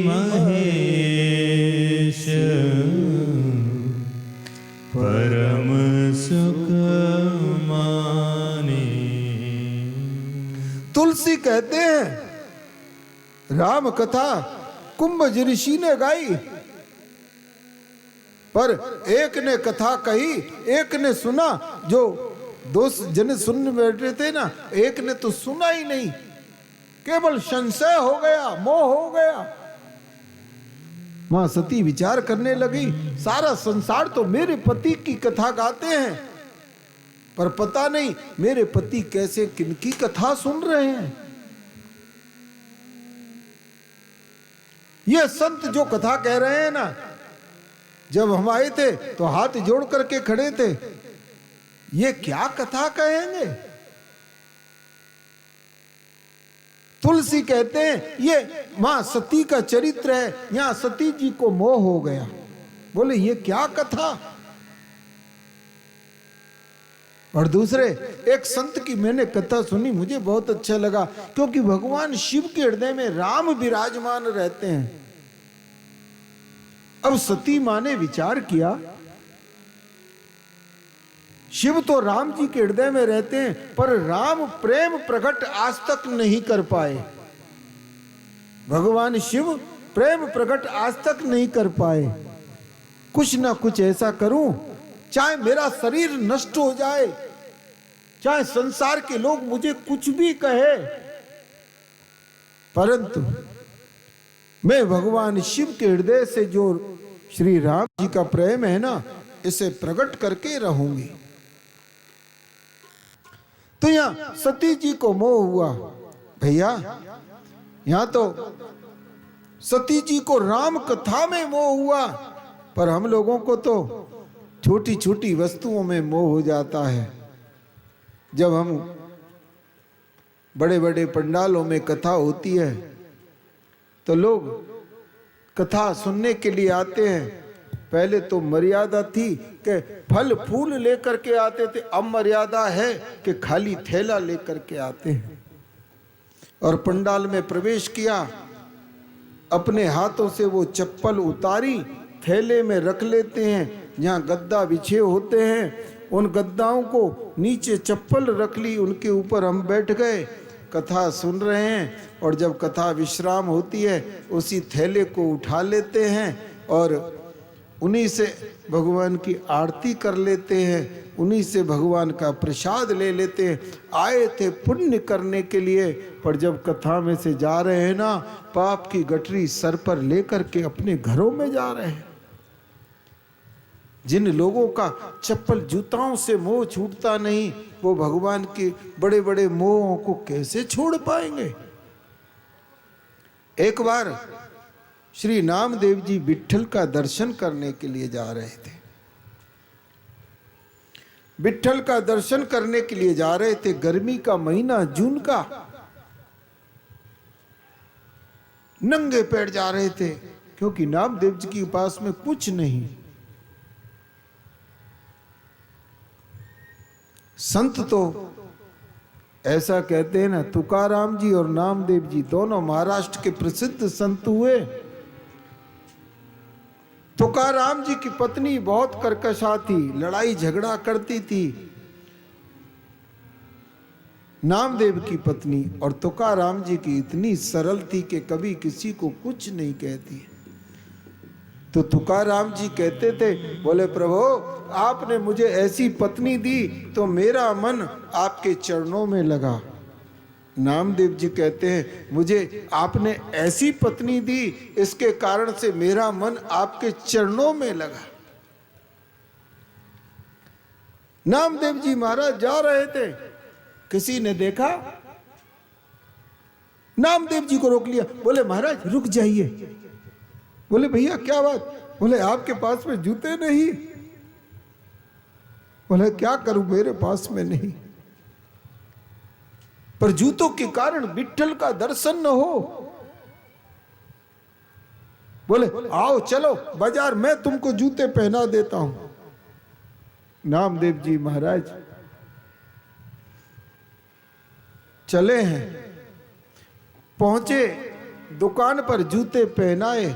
महेश परम सुख मानी। तुलसी कहते हैं राम कथा कुंभज ऋषि ने गाई, पर एक ने कथा कही, एक ने सुना। जो 2 जन सुनने बैठे थे ना, एक ने तो सुना ही नहीं। केवल संशय हो गया, मोह हो गया। मां सती विचार करने लगी, सारा संसार तो मेरे पति की कथा गाते हैं, पर पता नहीं मेरे पति कैसे किनकी कथा सुन रहे हैं। ये संत जो कथा कह रहे हैं ना, जब हम आए थे तो हाथ जोड़ करके खड़े थे, ये क्या कथा कहेंगे। तुलसी कहते हैं ये मां सती का चरित्र है, यहां सती जी को मोह हो गया। बोले ये क्या कथा। और दूसरे एक संत की मैंने कथा सुनी, मुझे बहुत अच्छा लगा, क्योंकि भगवान शिव के हृदय में राम विराजमान रहते हैं। अब सती मां ने विचार किया, शिव तो राम जी के हृदय में रहते हैं, पर राम प्रेम प्रकट आज तक नहीं कर पाए। भगवान शिव प्रेम प्रकट आज तक नहीं कर पाए। कुछ ना कुछ ऐसा करूं, चाहे मेरा शरीर नष्ट हो जाए, चाहे संसार के लोग मुझे कुछ भी कहे, परंतु मैं भगवान शिव के हृदय से जो श्री राम जी का प्रेम है ना, इसे प्रकट करके रहूंगी। तो यहां सती जी को मोह हुआ। भैया यहां तो सती जी को राम कथा में मोह हुआ, पर हम लोगों को तो छोटी छोटी वस्तुओं में मोह हो जाता है। जब हम बड़े बड़े पंडालों में कथा होती है तो लोग कथा सुनने के लिए आते हैं। पहले तो मर्यादा थी कि फल फूल लेकर के आते थे, अब मर्यादा है कि खाली थैला लेकर के आते हैं। और पंडाल में प्रवेश किया, अपने हाथों से वो चप्पल उतारी, थैले में रख लेते हैं। जहाँ गद्दा बिछे होते हैं उन गद्दाओं को नीचे चप्पल रख ली, उनके ऊपर हम बैठ गए, कथा सुन रहे हैं। और जब कथा विश्राम होती है उसी थैले को उठा लेते हैं और उन्हीं से भगवान की आरती कर लेते हैं, उन्हीं से भगवान का प्रसाद ले लेते हैं। आए थे पुण्य करने के लिए, पर जब कथा में से जा रहे हैं ना, पाप की गठरी सर पर लेकर के अपने घरों में जा रहे हैं। जिन लोगों का चप्पल जूताओं से मोह छूटता नहीं, वो भगवान के बड़े बड़े मोहों को कैसे छोड़ पाएंगे। एक बार श्री नामदेव जी विट्ठल का दर्शन करने के लिए जा रहे थे। विट्ठल का दर्शन करने के लिए जा रहे थे, गर्मी का महीना जून का, नंगे पैर जा रहे थे, क्योंकि नामदेव जी के पास में कुछ नहीं। संत तो ऐसा कहते हैं ना, तुकाराम जी और नामदेव जी दोनों महाराष्ट्र के प्रसिद्ध संत हुए। तुकाराम जी की पत्नी बहुत कर्कशा थी, लड़ाई झगड़ा करती थी। नामदेव की पत्नी और तुकाराम जी की इतनी सरल थी कि कभी किसी को कुछ नहीं कहती। तो तुकाराम जी कहते थे, बोले प्रभु आपने मुझे ऐसी पत्नी दी तो मेरा मन आपके चरणों में लगा। नामदेव जी कहते हैं, मुझे आपने ऐसी पत्नी दी, इसके कारण से मेरा मन आपके चरणों में लगा। नामदेव जी महाराज जा रहे थे, किसी ने देखा, नामदेव जी को रोक लिया। बोले महाराज रुक जाइए। बोले भैया क्या बात। बोले आपके पास में जूते नहीं। बोले क्या करूं, मेरे पास में नहीं, पर जूतों के कारण विट्ठल का दर्शन न हो। बोले आओ चलो बाजार, मैं तुमको जूते पहना देता हूं। नामदेव जी महाराज चले हैं, पहुंचे दुकान पर, जूते पहनाए।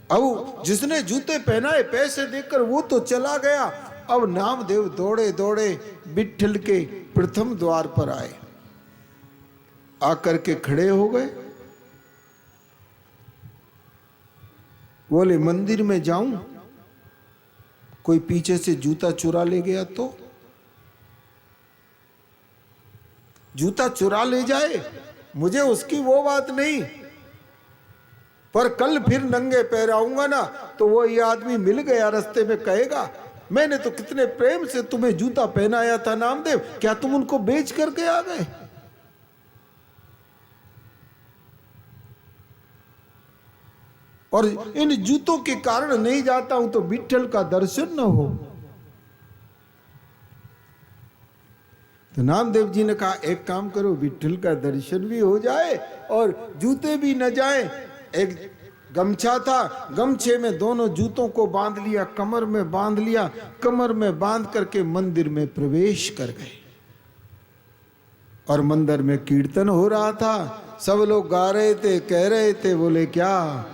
अब जिसने जूते पहनाए पैसे देकर वो तो चला गया। अब नामदेव दौड़े दौड़े विट्ठल के प्रथम द्वार पर आए, आकर के खड़े हो गए। बोले मंदिर में जाऊं, कोई पीछे से जूता चुरा ले गया तो? जूता चुरा ले जाए, मुझे उसकी वो बात नहीं, पर कल फिर नंगे पैर आऊंगा ना तो वो ये आदमी मिल गया रास्ते में, कहेगा मैंने तो कितने प्रेम से तुम्हें जूता पहनाया था नामदेव, क्या तुम उनको बेच करके आ गए? और इन जूतों के कारण नहीं जाता हूं तो विट्ठल का दर्शन न हो। तो नामदेव जी ने कहा एक काम करो, विट्ठल का दर्शन भी हो जाए और जूते भी न जाए। एक गमछा था, गमछे में दोनों जूतों को बांध लिया, कमर में बांध लिया, कमर में बांध करके मंदिर में प्रवेश कर गए। और मंदिर में कीर्तन हो रहा था, सब लोग गा रहे थे, कह रहे थे, बोले क्या?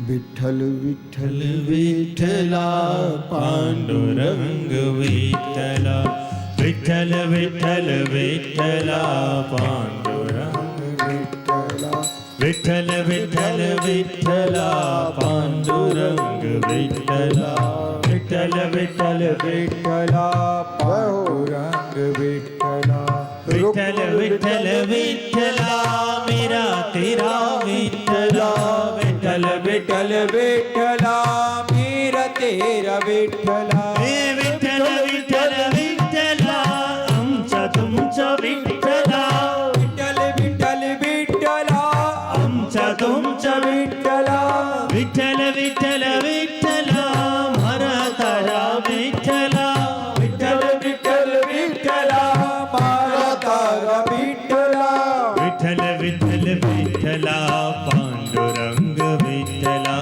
विट्ठल विट्ठल विठ्ठला पांडुरंग विठ्ठला, विठ्ठल विठ्ठल विठ्ठला पांडुरंग विट्ठला, विठ्ठल विठ्ठल विठ्ठला पांडुरंग विठ्ठला, विठ्ठल विठ्ठल विठ्ठला पांडुरंग विठ्ठला, विठ्ठल विठ्ठल विठ्ठला मेरा तेरा विठ्ठला, विठ्ठल विठ्ठल विठ्ठला मेरा तेरा विठ्ठला, विठ्ठल विठ्ठल विठ्ठला आमचा तुमचा विठ्ठला, विठ्ठल विठ्ठल विठ्ठला आमचा तुमचा विठ्ठला, विठ्ठल विठ्ठल विठ्ठला मारा तारा विठ्ठला, विठ्ठल विठ्ठल विठ्ठला मारा तारा विठ्ठला, विठ्ठल विठ्ठल विठ्ठला पांडुरंग विठ्ठला,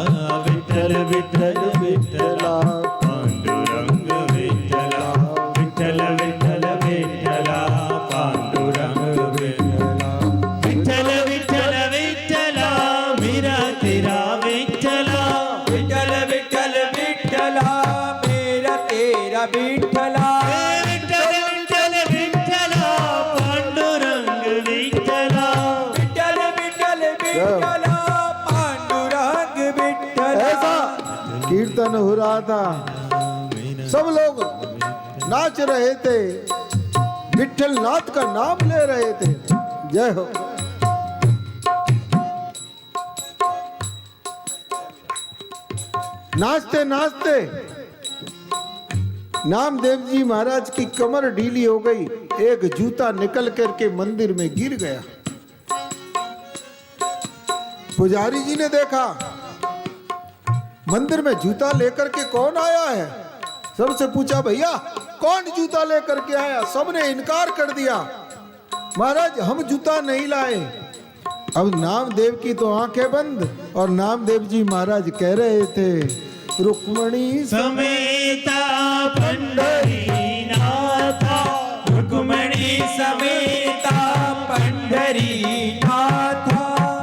विठ्ठल विठ्ठल विठ्ठला पांडुरंग विठ्ठला, विठ्ठल विठ्ठल विठ्ठला पांडुरंग विठ्ठला, विठ्ठल विठ्ठल विठ्ठला मेरा तेरा विठ्ठला, विठ्ठल विठ्ठल विठ्ठला मेरा तेरा विठ्ठला, विठ्ठल विठ्ठल विठ्ठला पांडुरंग विठ्ठला, विठ्ठल विठ्ठल विठ्ठला पांडुरंग विठ्ठला। ऐसा कीर्तन हो रहा था, सब लोग नाच रहे थे, विट्ठल नाथ का नाम ले रहे थे। जय हो। नाचते नाचते नामदेव जी महाराज की कमर ढीली हो गई, एक जूता निकल करके मंदिर में गिर गया। पुजारी जी ने देखा मंदिर में जूता लेकर के कौन आया है, सबसे पूछा भैया कौन जूता लेकर के आया? सबने इनकार कर दिया, महाराज हम जूता नहीं लाए। अब नामदेव की तो आंखें बंद और नामदेव जी महाराज कह रहे थे रुक्मणी समेता पंढरीनाथा, रुक्मिणी समेता पंढरीनाथा,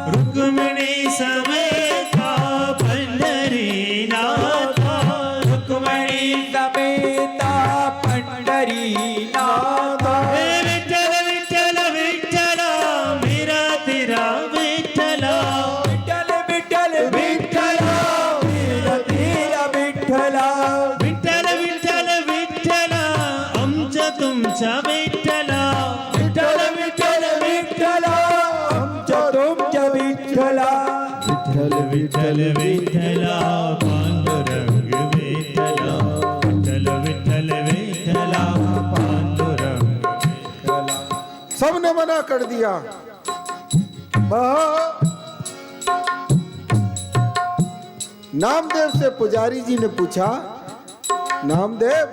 रुक्मिणी समेता पंढरीनाथा, रुक्मिणी समेता पंढरीनाथा, विठ्ठल विठ्ठल विठ्ठला मेरा तेरा विठ्ठला, विठ्ठल विठ्ठल विठ्ठला मेरा तेरा विठ्ठला, विठ्ठल विठ्ठल विठ्ठला आमचा तुमचा विठ्ठला, विठ्ठल विठ्ठल विठ्ठला आमच्या तुमच्या विठ्ठला, विठ्ठल विठ्ठल विठ्ठला पांडुरंग विठ्ठला, विठ्ठल विठ्ठल विठ्ठला पांडुरंग विठ्ठला, सबने मना कर दिया। नामदेव से पुजारी जी ने पूछा, नामदेव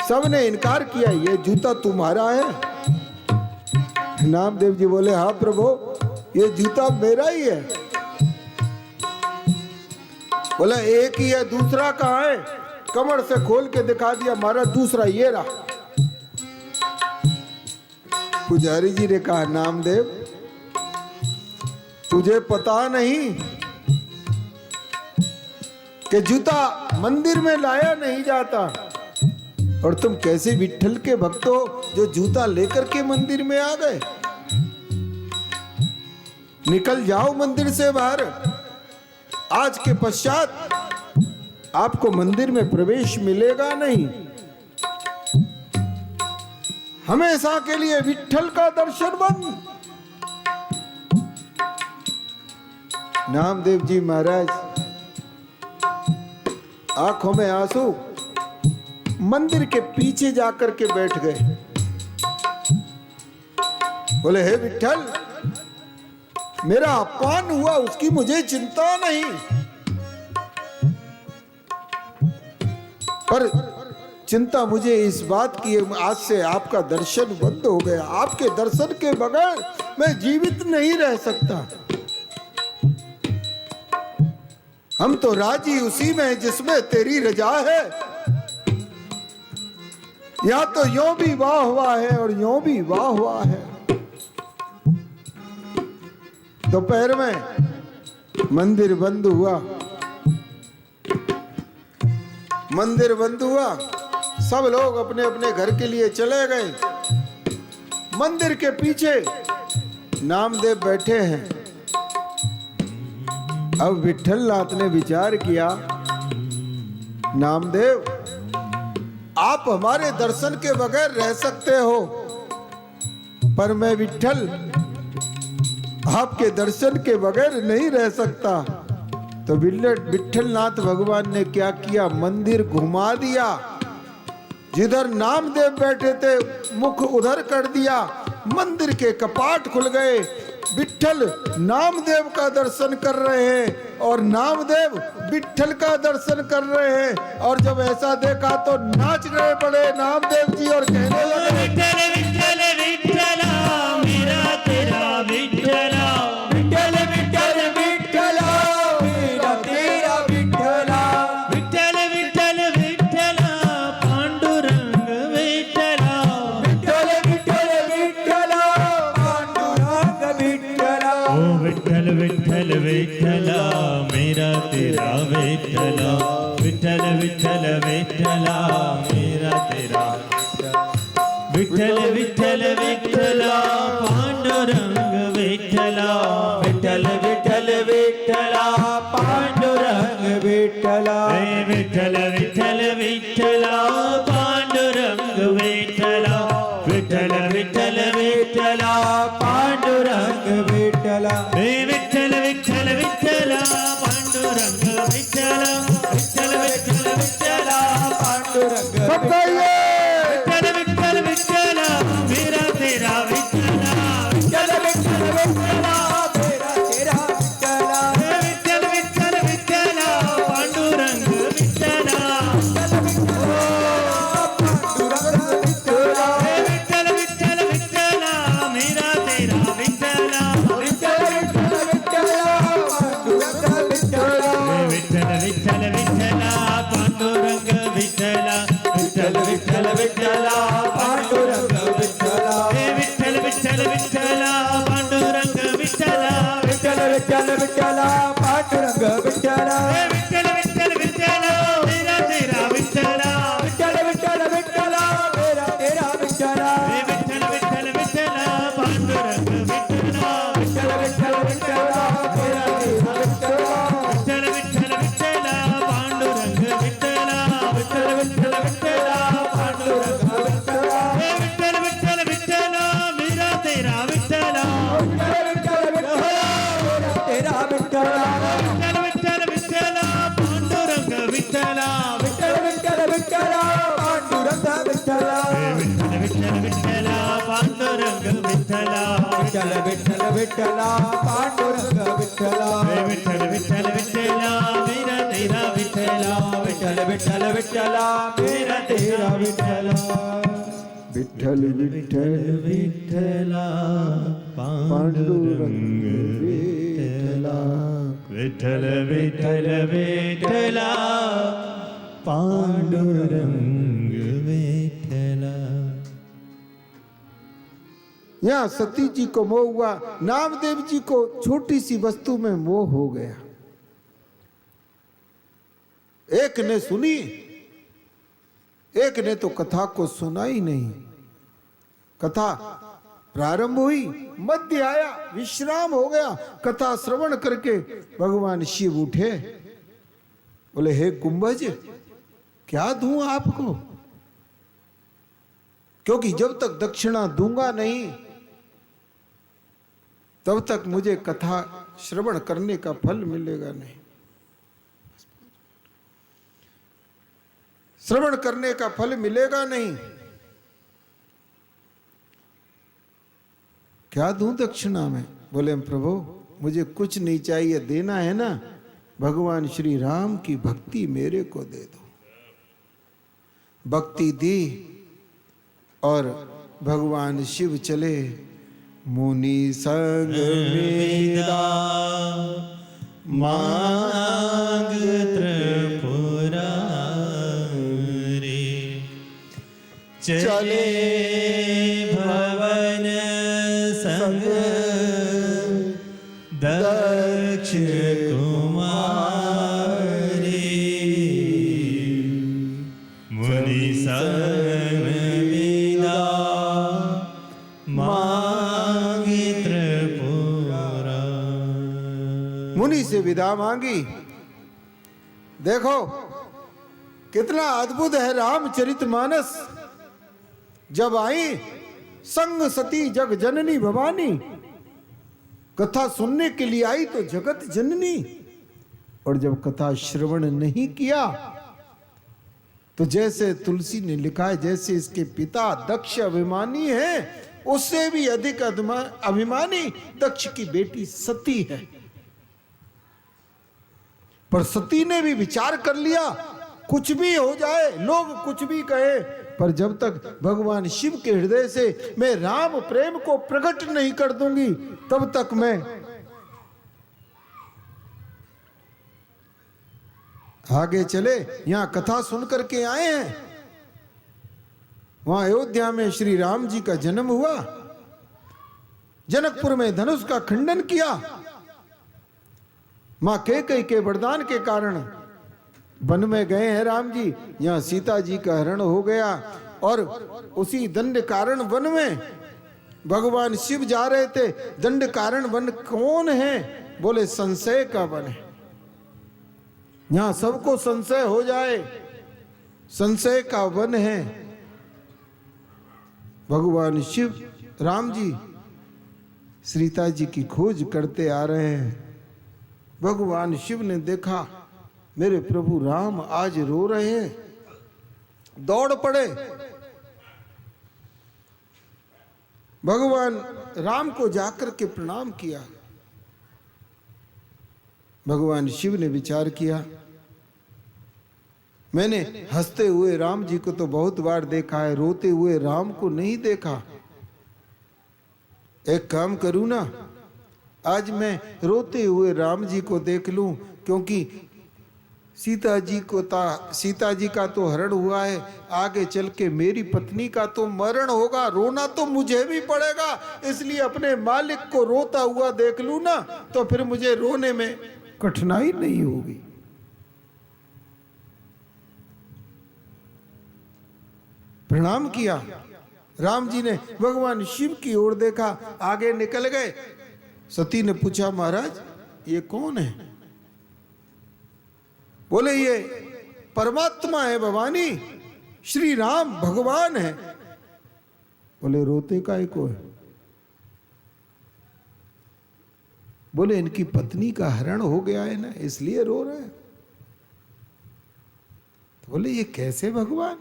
सबने इनकार किया, ये जूता तुम्हारा है? नामदेव जी बोले हाँ प्रभु ये जूता मेरा ही है। बोला एक ही है, दूसरा कहाँ है? कमर से खोल के दिखा दिया, महाराज दूसरा ये रहा। पुजारी जी ने कहा नामदेव तुझे पता नहीं कि जूता मंदिर में लाया नहीं जाता, और तुम कैसे विट्ठल के भक्त हो जो जूता लेकर के मंदिर में आ गए? निकल जाओ मंदिर से बाहर, आज के पश्चात आपको मंदिर में प्रवेश मिलेगा नहीं। हमेशा के लिए विट्ठल का दर्शन बंद। नामदेव जी महाराज आंखों में आंसू मंदिर के पीछे जाकर के बैठ गए। बोले हे विठ्ठल, मेरा अपमान हुआ उसकी मुझे चिंता नहीं, पर चिंता मुझे इस बात की है, आज से आपका दर्शन बंद हो गया। आपके दर्शन के बगैर मैं जीवित नहीं रह सकता। हम तो राजी उसी में जिसमें तेरी रजा है। या तो यों भी वाह हुआ है और यों भी वाह हुआ है। दोपहर में मंदिर बंद हुआ, मंदिर बंद हुआ, सब लोग अपने अपने घर के लिए चले गए। मंदिर के पीछे नामदेव बैठे हैं। अब विठ्ठलनाथ ने विचार किया, नामदेव आप हमारे दर्शन के बगैर रह सकते हो, पर मैं विठ्ठल आपके दर्शन के बगैर नहीं रह सकता। तो विठ्ठलनाथ भगवान ने क्या किया, मंदिर घुमा दिया। जिधर नामदेव बैठे थे मुख उधर कर दिया, मंदिर के कपाट खुल गए। विठ्ठल नामदेव का दर्शन कर रहे हैं और नामदेव विठ्ठल का दर्शन कर रहे हैं। और जब ऐसा देखा तो नाच रहे पड़े नामदेव जी और कहने लगे, विठ्ठल विठ्ठल विठ्ठला मेरा तेरा विठ्ठला, विठ्ठल विठ्ठल विठ्ठला मेरा तेरा विठ्ठला, विठ्ठल विठ्ठल विठ्ठला पांडुरंग विठ्ठला, विठ्ठल विठ्ठल विठ्ठला पांडुरंग विठ्ठला, ओ विठ्ठल विठ्ठल विठ्ठला मेरा तेरा विठ्ठला, विठ्ठल विठ्ठल विठ्ठला मेरा तेरा, विठ्ठल विठ्ठल विठ्ठला पांडुरंग विठ्ठला, विठ्ठल विठ्ठल विठ्ठला पांडुरंग विठ्ठला, हे विठ्ठल विठ्ठल विठ्ठला पांडुरंग विठ्ठला, विठ्ठल विठ्ठल विठ्ठला पांडुरंग विठ्ठला, हे विठ्ठल विठ्ठल विठ्ठला पांडुरंग विठ्ठला, विठ्ठल विठ्ठल विठ्ठला पांडुरंग सब गाइए, विठ्ठल विठ्ठल विठ्ठला मेरा तेरा विठ्ठला, विठ्ठल विठ्ठल विठ्ठला तेरा तेरा विठ्ठला, हे विठ्ठल विठ्ठल विठ्ठला पांडुरंग विठ्ठला, पांडुरंग विठ्ठला, हे विठ्ठल विठ्ठल विठ्ठला मेरा तेरा विठ्ठला, विठ्ठल विठ्ठल विठ्ठला पांडुरंग विठ्ठला, हे विठ्ठल विठ्ठल विठ्ठला पांडुरंग विठ्ठला, विठ्ठल विठ्ठल विठ्ठला पांडुरंग विठ्ठला, हे विठ्ठल विठ्ठल विठ्ठला पांडुरंग विठ्ठला, विठ्ठल विठ्ठल विठ्ठला पांडुरंग विठ्ठला, हे विठ्ठल विठ्ठल विठ्ठला मेरा तेरा विठ्ठला, विठ्ठल विठ्ठल विठ्ठला मेरा तेरा विठ्ठला, हे विठ्ठल विठ्ठल विठ्ठला पांडुरंग विठ्ठला, विठ्ठल विठ्ठल विठ्ठला तेरा तेरा विठ्ठला, विठ्ठल विठ्ठल विठ्ठला पांडुरंग विठ्ठला, विठ्ठल विठ्ठल विठ्ठला पांडुरंग विठ्ठला, हे विठ्ठल विठ्ठल विठ्ठला मेरा तेरा विठ्ठला, विठ्ठल विठ्ठल विठ्ठला मेरा तेरा विठ्ठला, विठ्ठल विठ्ठल विठ्ठला पांडुरंग विठ्ठला, विठ्ठल विठ्ठल विठ्ठला पांडुरंग विठ्ठला, हे विठ्ठल विठ्ठल विठ्ठला पांडुरंग विठ्ठला, विठ्ठल विठ्ठल विठ्ठला पांडुरंग विठ्ठला, हे विठ्ठल विठ्ठल विठ्ठला मेरा तेरा विठ्ठला, विठ्ठल विठ्ठल विठ्ठला मेरा तेरा विठ्ठला, विठ्ठल विठ्ठल विठ्ठला पांडुरंग विठ्ठला, विठ्ठल विठ्ठल विठ्ठला पांडुरंग विठ्ठला। यहाँ सती जी को मोह हुआ, नामदेव जी को छोटी सी वस्तु में मोह हो गया। एक ने सुनी, एक ने तो कथा को सुना ही नहीं। कथा प्रारंभ हुई, मध्य आया, विश्राम हो गया। कथा श्रवण करके भगवान शिव उठे, बोले हे कुंभज, क्या दूं आपको? क्योंकि जब तक दक्षिणा दूंगा नहीं तब तक मुझे कथा श्रवण करने का फल मिलेगा नहीं। श्रवण करने का फल मिलेगा नहीं। क्या दूं दक्षिणा में? बोले प्रभु मुझे कुछ नहीं चाहिए, देना है ना, भगवान श्री राम की भक्ति मेरे को दे दो। भक्ति दी और भगवान शिव चले मुनि संग मेरा मांग त्रिपुरारी चले भवन संग दक्ष कुमारी मुनि संग विदा मांगी त्रिपुरा। मुनि से विदा मांगी। देखो कितना अद्भुत है रामचरितमानस। जब आई संग सती जग जननी भवानी, कथा सुनने के लिए आई तो जगत जननी, और जब कथा श्रवण नहीं किया तो जैसे तुलसी ने लिखा है, जैसे इसके पिता दक्ष अभिमानी है उससे भी अधिक अभिमानी दक्ष की बेटी सती है। पर सती ने भी विचार कर लिया, कुछ भी हो जाए, लोग कुछ भी कहे, पर जब तक भगवान शिव के हृदय से मैं राम प्रेम को प्रकट नहीं कर दूंगी तब तक मैं आगे चले। यहां कथा सुन करके आए हैं, वहां अयोध्या में श्री राम जी का जन्म हुआ, जनकपुर में धनुष का खंडन किया, मां कैकेयी के वरदान के कारण वन में गए हैं राम जी, यहां सीता जी का हरण हो गया, और उसी दंड कारण वन में भगवान शिव जा रहे थे। दंड कारण वन कौन है? बोले संशय का वन है। यहां सबको संशय हो जाए, संशय का वन है। भगवान शिव राम जी सीता जी की खोज करते आ रहे हैं। भगवान शिव ने देखा मेरे प्रभु राम आज रो रहे हैं, दौड़ पड़े। भगवान राम को जाकर के प्रणाम किया। भगवान शिव ने विचार किया, मैंने हंसते हुए राम जी को तो बहुत बार देखा है, रोते हुए राम को नहीं देखा। एक काम करूं ना, आज मैं रोते हुए राम जी को देख लूं, क्योंकि सीता जी का तो हरण हुआ है, आगे चल के मेरी पत्नी का तो मरण होगा, रोना तो मुझे भी पड़ेगा, इसलिए अपने मालिक को रोता हुआ देख लूं ना तो फिर मुझे रोने में कठिनाई नहीं होगी। प्रणाम किया। राम जी ने भगवान शिव की ओर देखा, आगे निकल गए। सती ने पूछा महाराज ये कौन है? बोले ये परमात्मा है भवानी, श्री राम भगवान है। बोले रोते काहे को है? बोले इनकी पत्नी का हरण हो गया है ना, इसलिए रो रहे हैं। तो बोले ये कैसे भगवान,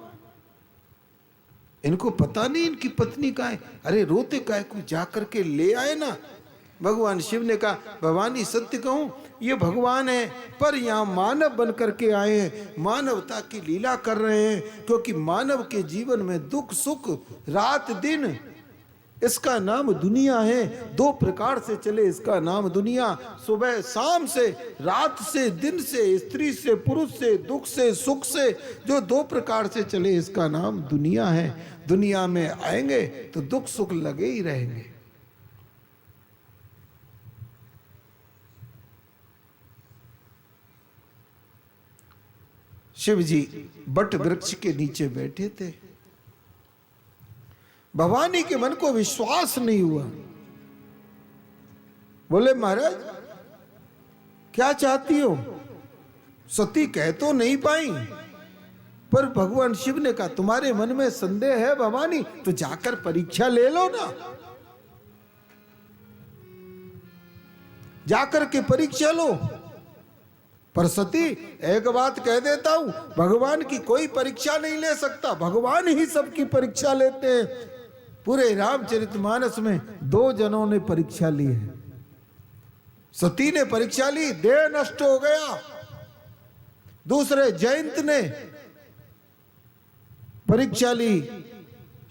इनको पता नहीं इनकी पत्नी कहाँ है? अरे रोते काहे को, जाकर के ले आए ना। भगवान शिव ने कहा भवानी सत्य कहूं ये भगवान है, पर यहाँ मानव बन करके आए हैं, मानवता की लीला कर रहे हैं, क्योंकि मानव के जीवन में दुख सुख रात दिन, इसका नाम दुनिया है। दो प्रकार से चले इसका नाम दुनिया, सुबह शाम से, रात से दिन से, स्त्री से पुरुष से, दुख से सुख से, जो दो प्रकार से चले इसका नाम दुनिया है। दुनिया में आएंगे तो दुख सुख लगे ही रहेंगे। शिव जी बट वृक्ष के नीचे बैठे थे। भवानी के मन को विश्वास नहीं हुआ। बोले महाराज क्या चाहती हो? सती कह तो नहीं पाई, पर भगवान शिव ने कहा तुम्हारे मन में संदेह है भवानी, तो जाकर परीक्षा ले लो ना। जाकर के परीक्षा लो। पर सती एक बात कह देता हूं, भगवान की कोई परीक्षा नहीं ले सकता, भगवान ही सबकी परीक्षा लेते हैं। पूरे रामचरितमानस में 2 जनों ने परीक्षा ली है। सती ने परीक्षा ली, देह नष्ट हो गया। दूसरे जयंत ने परीक्षा ली,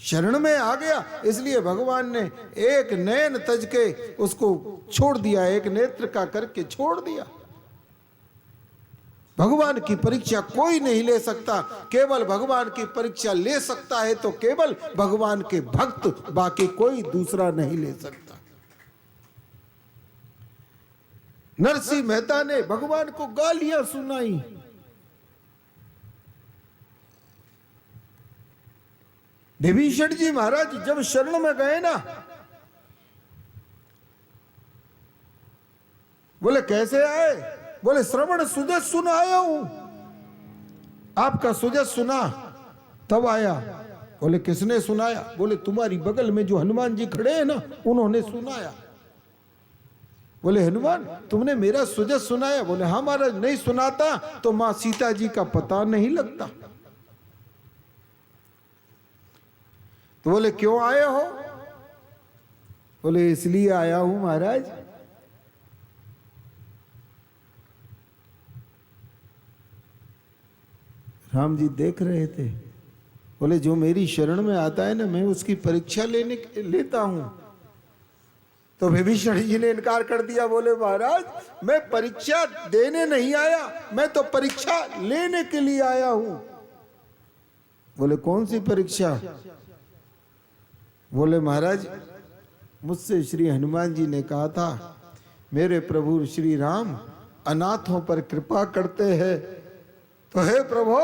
शरण में आ गया। इसलिए भगवान ने एक नयन तज के उसको छोड़ दिया, एक नेत्र का करके छोड़ दिया। भगवान की परीक्षा कोई नहीं ले सकता, केवल भगवान की परीक्षा ले सकता है तो केवल भगवान के भक्त, बाकी कोई दूसरा नहीं ले सकता। नरसिंह मेहता ने भगवान को गालियां सुनाई। विभीषण जी महाराज जब शरण में गए ना, बोले कैसे आए? बोले श्रवण सुजस सुन आया हूं, आपका सुजस सुना तब आया। बोले किसने सुनाया? बोले तुम्हारी बगल में जो हनुमान जी खड़े हैं ना, उन्होंने सुनाया। बोले हनुमान तुमने मेरा सुजस सुनाया? बोले हाँ महाराज, नहीं सुनाता तो मां सीता जी का पता नहीं लगता। तो बोले क्यों आए हो? बोले इसलिए आया हूं महाराज, राम जी देख रहे थे। बोले जो मेरी शरण में आता है ना, मैं उसकी परीक्षा लेता हूं। तो विभीषण जी ने इनकार कर दिया। बोले महाराज मैं परीक्षा देने नहीं आया, मैं तो परीक्षा लेने के लिए आया हूं। बोले कौन सी परीक्षा? बोले महाराज मुझसे श्री हनुमान जी ने कहा था, मेरे प्रभु श्री राम अनाथों पर कृपा करते हैं, तो हे प्रभु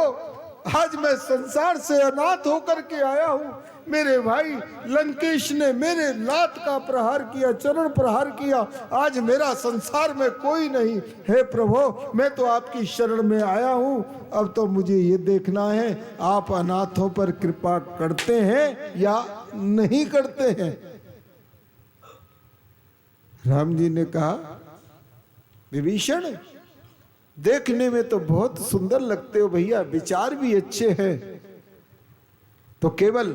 आज मैं संसार से अनाथ होकर के आया हूं। मेरे भाई लंकेश ने मेरे लात का प्रहार किया, चरण प्रहार किया, आज मेरा संसार में कोई नहीं। हे प्रभु मैं तो आपकी शरण में आया हूं, अब तो मुझे ये देखना है आप अनाथों पर कृपा करते हैं या नहीं करते हैं। राम जी ने कहा विभीषण देखने में तो बहुत सुंदर लगते हो भैया, विचार भी अच्छे हैं, तो केवल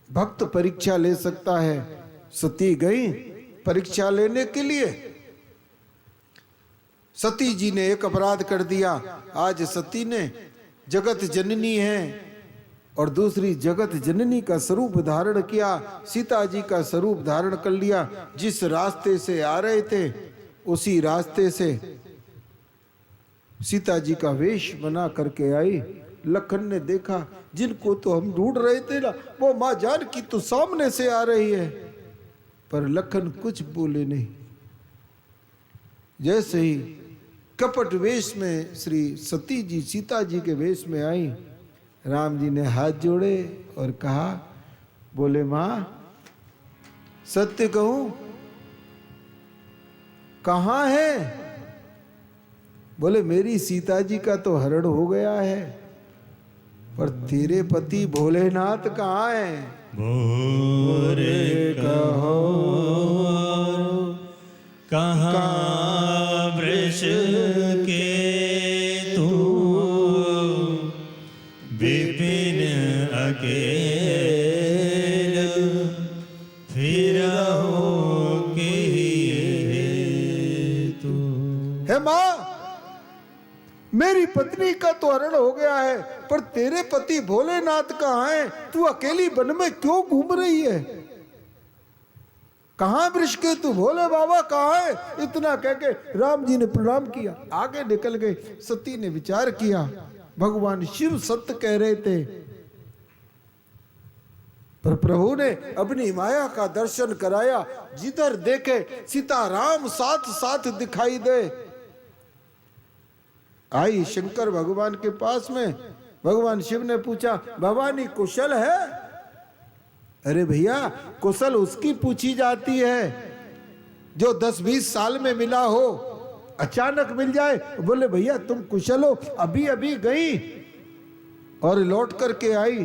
भक्त परीक्षा ले सकता है। सती गई परीक्षा लेने के लिए। सती जी ने एक अपराध कर दिया। आज सती ने जगत जननी है और दूसरी जगत जननी का स्वरूप धारण किया, सीता जी का स्वरूप धारण कर लिया। जिस रास्ते से आ रहे थे उसी रास्ते से सीता जी का वेश बना करके आई। लखन ने देखा जिनको तो हम ढूंढ रहे थे ना, वो मां जानकी तो सामने से आ रही है, पर लखन कुछ बोले नहीं। जैसे ही कपट वेश में श्री सती जी सीता जी के वेश में आई, राम जी ने हाथ जोड़े और कहा, बोले मां सत्य कहूं कहां है? बोले मेरी सीता जी का तो हरण हो गया है, पर तेरे पति भोलेनाथ कहाँ है? भोरे कहो कहाँ वृष के तू विपिन अकेल फिरहो के तू। हे माँ मेरी पत्नी का तो हरण हो गया है, पर तेरे पति भोलेनाथ कहाँ है? तू अकेली वन में क्यों घूम रही है? कहाँ वृष के तू भोले बाबा कहाँ है? इतना कह के राम जी ने प्रणाम किया, आगे निकल गए। सती ने विचार किया भगवान शिव सत्य कह रहे थे, पर प्रभु ने अपनी माया का दर्शन कराया। जिधर देखे सीताराम साथ साथ दिखाई दे। आई शंकर भगवान के पास में, भगवान शिव ने पूछा भवानी कुशल है? अरे भैया कुशल उसकी पूछी जाती है जो 10-20 साल में मिला हो, अचानक मिल जाए। बोले भैया तुम कुशल हो? अभी अभी गई और लौट करके आई।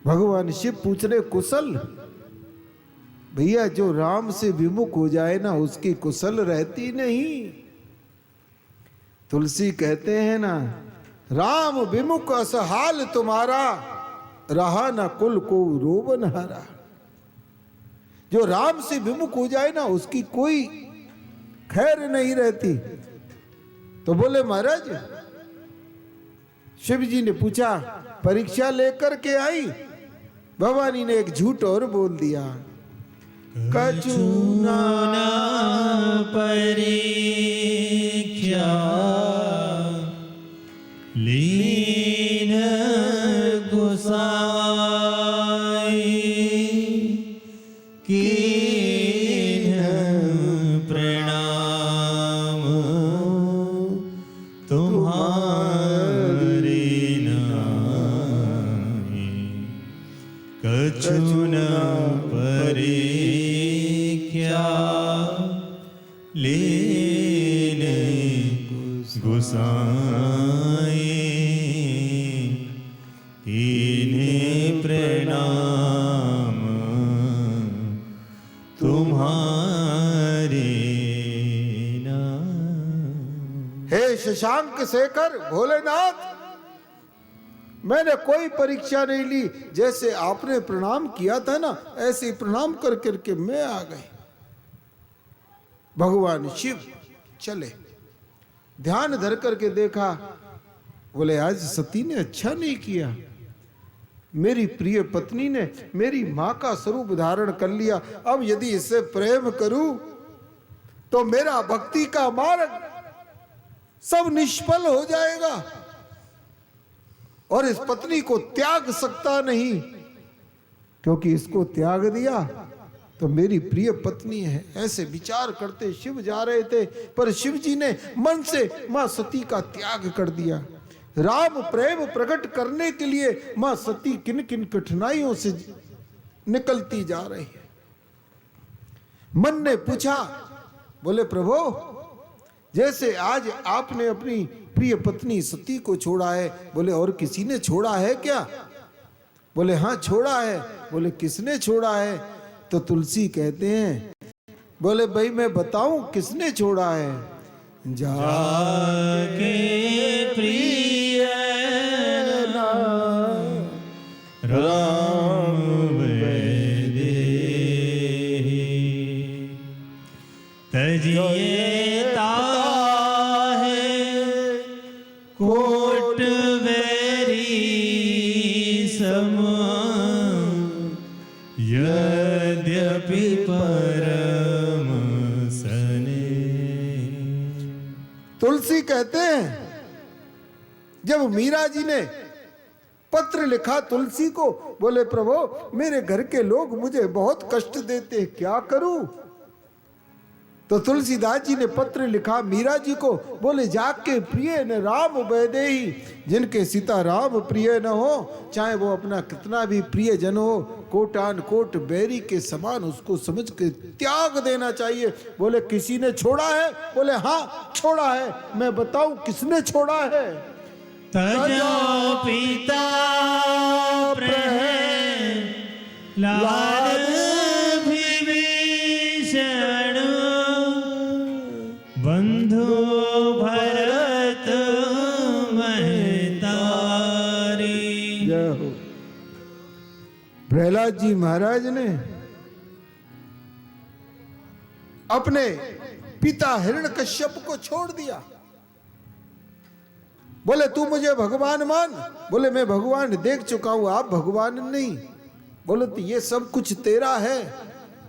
भगवान शिव पूछ रहे कुशल? भैया जो राम से विमुख हो जाए ना उसकी कुशल रहती नहीं। तुलसी कहते हैं ना, राम विमुख असहाल तुम्हारा, रहा ना कुल को रोबन हारा। जो राम से विमुख हो जाए ना उसकी कोई खैर नहीं रहती। तो बोले महाराज, शिव जी ने पूछा परीक्षा लेकर के आई? भवानी ने एक झूठ और बोल दिया, कचूना परीक्षा लीन गुसाई, कीन प्रणाम तुम्हारे नाई, कछुन परीक्षा लेने गुसाई, इन्हें प्रणाम तुम्हारे नाम। हे शशांक शेखर भोलेनाथ, मैंने कोई परीक्षा नहीं ली। जैसे आपने प्रणाम किया था ना ऐसे ही प्रणाम कर करके मैं आ गई। भगवान शिव चले, ध्यान धर करके देखा, बोले आज सती ने अच्छा नहीं किया। मेरी प्रिय पत्नी ने मेरी मां का स्वरूप धारण कर लिया। अब यदि इससे प्रेम करूं तो मेरा भक्ति का मार्ग सब निष्फल हो जाएगा और इस पत्नी को त्याग सकता नहीं, क्योंकि इसको त्याग दिया तो मेरी प्रिय पत्नी है। ऐसे विचार करते शिव जा रहे थे, पर शिव जी ने मन से मां सती का त्याग कर दिया। राम प्रेम प्रकट करने के लिए मां सती किन किन कठिनाइयों से निकलती जा रही है। मन ने पूछा, बोले प्रभु, जैसे आज आपने अपनी प्रिय पत्नी सती को छोड़ा है, बोले और किसी ने छोड़ा है क्या? बोले हाँ छोड़ा है। बोले किसने छोड़ा है? तो तुलसी कहते हैं, बोले भाई मैं बताऊं किसने छोड़ा है? जाके प्रिय राम वैदेही, तजिए ताहे कोट वैरी सम, यद्यपि परम सने। तुलसी कहते हैं, जब मीरा जी ने पत्र लिखा तुलसी को, बोले प्रभु मेरे घर के लोग मुझे बहुत कष्ट देते हैं, क्या करूं? तो तुलसीदास जी ने पत्र लिखा मीरा जी को, बोले जाके प्रिय न राम वैदेही, जिनके सीता राम प्रिय न हो, चाहे वो अपना कितना भी प्रिय जन हो, कोटान कोट बैरी के समान उसको समझ के त्याग देना चाहिए। बोले किसी ने छोड़ा है? बोले हाँ छोड़ा है। मैं बताऊं किसने छोड़ा है? तजो पिता प्रहलाद विभीषण, बंधु भरत महतारी। जय हो। प्रहलाद जी महाराज ने अपने पिता हिरण्यकश्यप को छोड़ दिया। बोले तू मुझे भगवान मान। बोले मैं भगवान देख चुका हूं, आप भगवान नहीं। बोले तो ये सब कुछ तेरा है,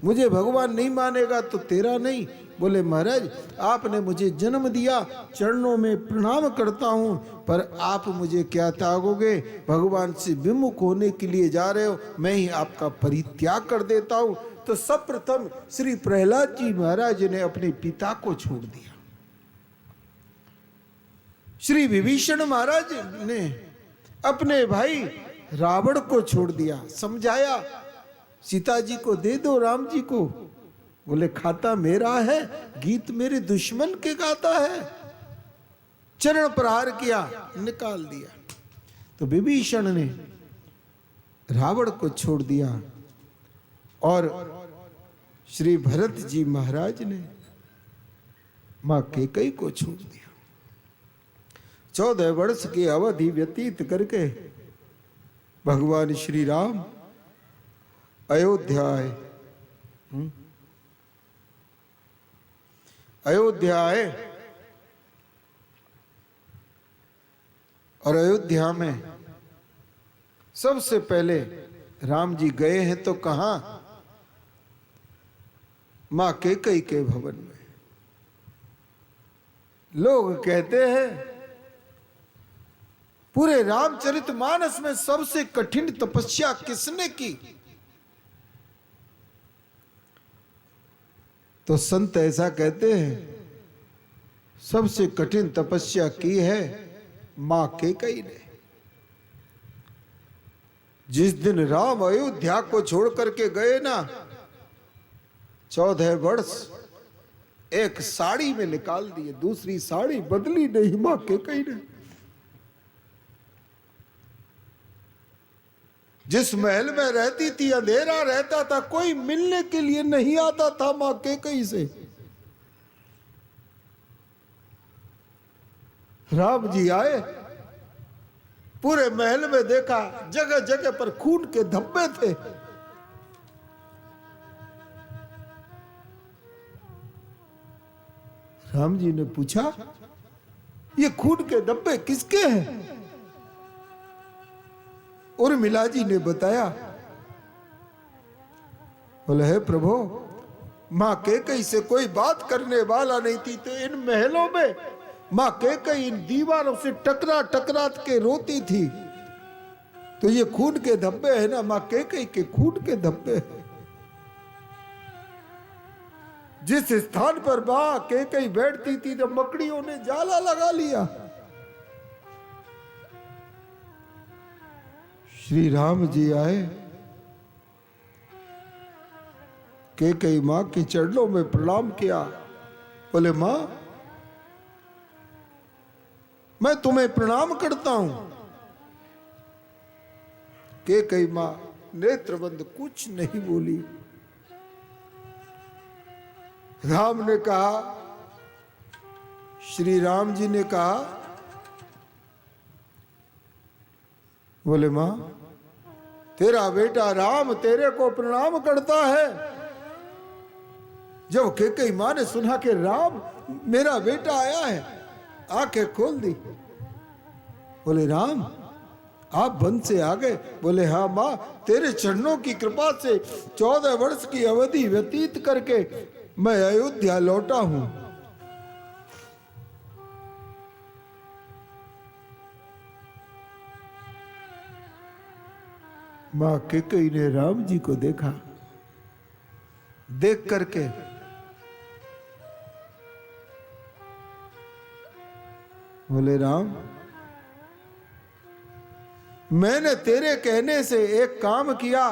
मुझे भगवान नहीं मानेगा तो तेरा नहीं। बोले महाराज आपने मुझे जन्म दिया, चरणों में प्रणाम करता हूं, पर आप मुझे क्या त्यागोगे? भगवान से विमुख होने के लिए जा रहे हो, मैं ही आपका परित्याग कर देता हूं। तो सर्वप्रथम श्री प्रहलाद जी महाराज ने अपने पिता को छोड़ दिया। श्री विभीषण महाराज ने अपने भाई रावण को छोड़ दिया, समझाया सीता जी को दे दो राम जी को। बोले खाता मेरा है, गीत मेरे दुश्मन के गाता है। चरण प्रहार किया, निकाल दिया। तो विभीषण ने रावण को छोड़ दिया और श्री भरत जी महाराज ने मां कैकेयी को छोड़ दिया। 14 वर्ष की अवधि व्यतीत करके भगवान श्री राम अयोध्या आए। अयोध्या आए और अयोध्या में सबसे पहले राम जी गए हैं तो कहां? मां कैकेयी के भवन में। लोग कहते हैं पूरे रामचरितमानस में सबसे कठिन तपस्या किसने की? तो संत ऐसा कहते हैं सबसे कठिन तपस्या की है मां कैकेयी ने। जिस दिन राम अयोध्या को छोड़ करके गए ना, 14 वर्ष एक साड़ी में निकाल दिए, दूसरी साड़ी बदली नहीं मां कैकेयी ने। जिस महल में रहती थी अंधेरा रहता था, कोई मिलने के लिए नहीं आता था मां कैकेयी से। राम जी आए, पूरे महल में देखा जगह जगह पर खून के धब्बे थे। राम जी ने पूछा ये खून के धब्बे किसके हैं? उर्मिला जी ने बताया, बोले हे प्रभु, मां कैकेयी से कोई बात करने वाला नहीं थी, तो इन महलों में मां कैकेयी इन दीवारों से टकरा टकरा के रोती थी। तो ये खून के धब्बे है ना, मां कैकेयी के खून के धब्बे है। जिस स्थान पर मां कैकेयी बैठती थी तो मकड़ियों ने जाला लगा लिया। श्री राम जी आए, कैकेयी मां के चरणों में प्रणाम किया। बोले मां, मैं तुम्हें प्रणाम करता हूं। कैकेयी मां नेत्रबंद कुछ नहीं बोली। राम ने कहा, श्री राम जी ने कहा, बोले मां, तेरा बेटा राम तेरे को प्रणाम करता है। जब कैकेयी मां ने सुना कि राम मेरा बेटा आया है, आंखें खोल दी। बोले राम, आप वन से आ गए? बोले हाँ मां, तेरे चरणों की कृपा से 14 वर्ष की अवधि व्यतीत करके मैं अयोध्या लौटा हूं। मां कैकेयी ने राम जी को देखा, देख करके बोले राम, मैंने तेरे कहने से एक काम किया।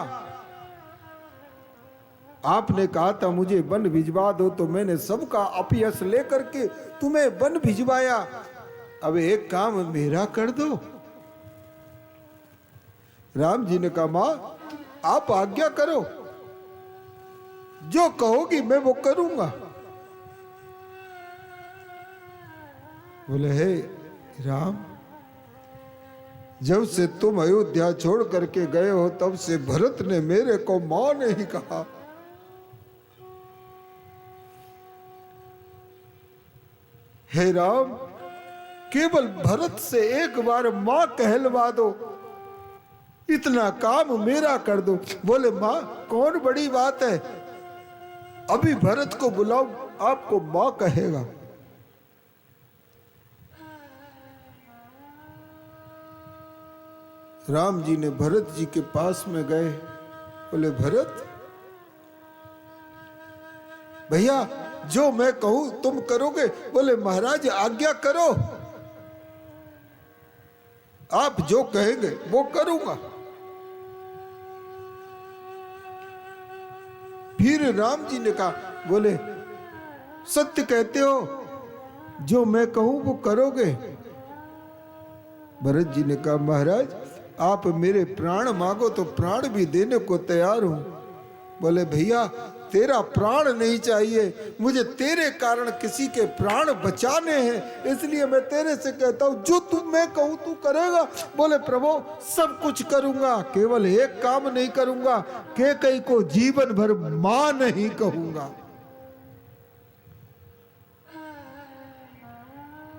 आपने कहा था मुझे वन भिजवा दो, तो मैंने सबका अपयश लेकर के तुम्हें वन भिजवाया। अब एक काम मेरा कर दो। राम जी ने कहा मां, आप आज्ञा करो, जो कहोगी मैं वो करूंगा। बोले हे राम, जब से तुम अयोध्या छोड़ करके गए हो तब से भरत ने मेरे को मां नहीं कहा। हे राम, केवल भरत से एक बार मां कहलवा दो, इतना काम मेरा कर दो। बोले मां, कौन बड़ी बात है, अभी भरत को बुलाओ, आपको मां कहेगा। राम जी ने भरत जी के पास में गए। बोले भरत भैया, जो मैं कहूं तुम करोगे? बोले महाराज आज्ञा करो, आप जो कहेंगे वो करूंगा। फिर राम जी ने कहा, बोले सत्य कहते हो, जो मैं कहूं वो करोगे? भरत जी ने कहा महाराज, आप मेरे प्राण मांगो तो प्राण भी देने को तैयार हूं। बोले भैया, तेरा प्राण नहीं चाहिए, मुझे तेरे कारण किसी के प्राण बचाने हैं, इसलिए मैं तेरे से कहता हूं जो तू मैं कहूं तू करेगा। बोले प्रभु सब कुछ करूंगा, केवल एक काम नहीं करूंगा, कैकेयी को जीवन भर मां नहीं कहूंगा।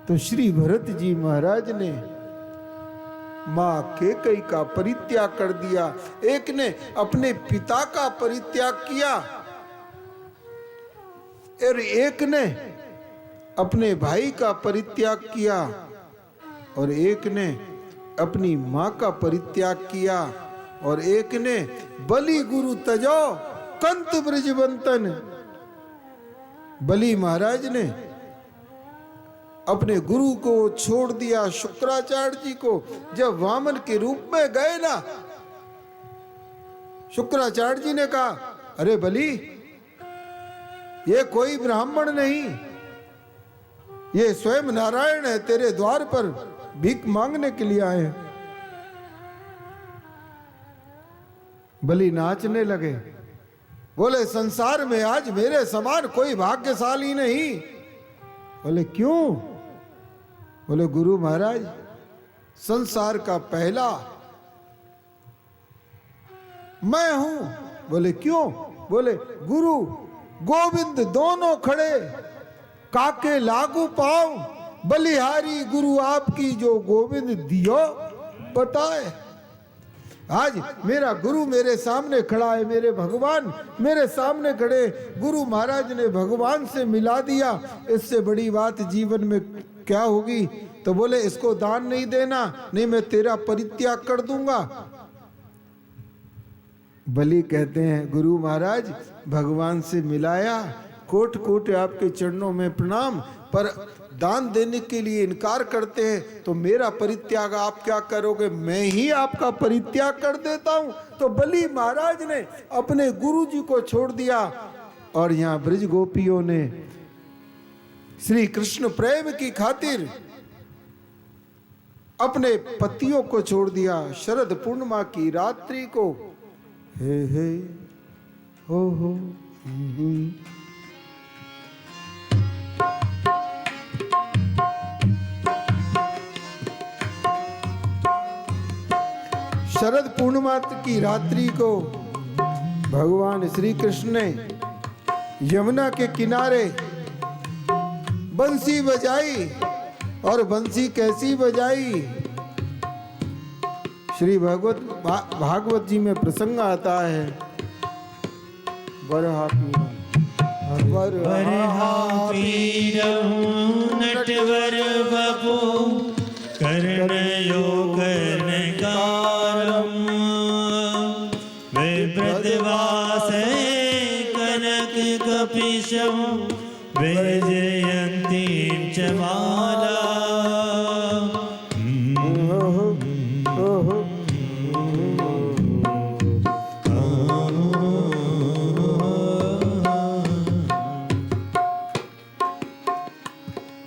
तो श्री भरत जी महाराज ने मां कैकेयी का परित्याग कर दिया, एक ने अपने पिता का परित्याग किया और एक ने अपने भाई का परित्याग किया और एक ने अपनी मां का परित्याग किया और एक ने बलि गुरु तजो कंत ब्रजवंतन। बलि महाराज ने अपने गुरु को छोड़ दिया, शुक्राचार्य जी को जब वामन के रूप में गए ना, शुक्राचार्य जी ने कहा अरे बलि ये कोई ब्राह्मण नहीं, ये स्वयं नारायण है, तेरे द्वार पर भीख मांगने के लिए आए। बलि नाचने लगे, बोले संसार में आज मेरे समान कोई भाग्यशाली नहीं। बोले क्यों? बोले गुरु महाराज संसार का पहला मैं हूं। बोले क्यों? बोले गुरु गोविंद दोनों खड़े, काके लागू पाओ, बलिहारी गुरु आपकी जो गोविंद दियो बताए। आज मेरा गुरु मेरे सामने खड़ा है, मेरे भगवान मेरे सामने खड़े, गुरु महाराज ने भगवान से मिला दिया, इससे बड़ी बात जीवन में क्या होगी। तो बोले इसको दान नहीं देना, नहीं मैं तेरा परित्याग कर दूंगा। बलि कहते हैं गुरु महाराज भगवान से मिलाया, कोट कोट आपके चरणों में प्रणाम, पर दान देने के लिए इनकार करते हैं तो मेरा परित्याग आप क्या करोगे? मैं ही आपका परित्याग कर देता हूं। तो बलि महाराज ने अपने गुरु जी को छोड़ दिया और यहाँ ब्रज गोपियों ने श्री कृष्ण प्रेम की खातिर अपने पतियों को छोड़ दिया। शरद पूर्णिमा की रात्रि को हे हो शरद पूर्णिमा की रात्रि को भगवान श्री कृष्ण ने यमुना के किनारे बंसी बजाई, और बंसी कैसी बजाई? श्री भागवत जी में प्रसंग आता है, वरहा नटवर बपू कर्णयो कर्णकारम विप्रतवास कनक कपिशम विजयंती च माला।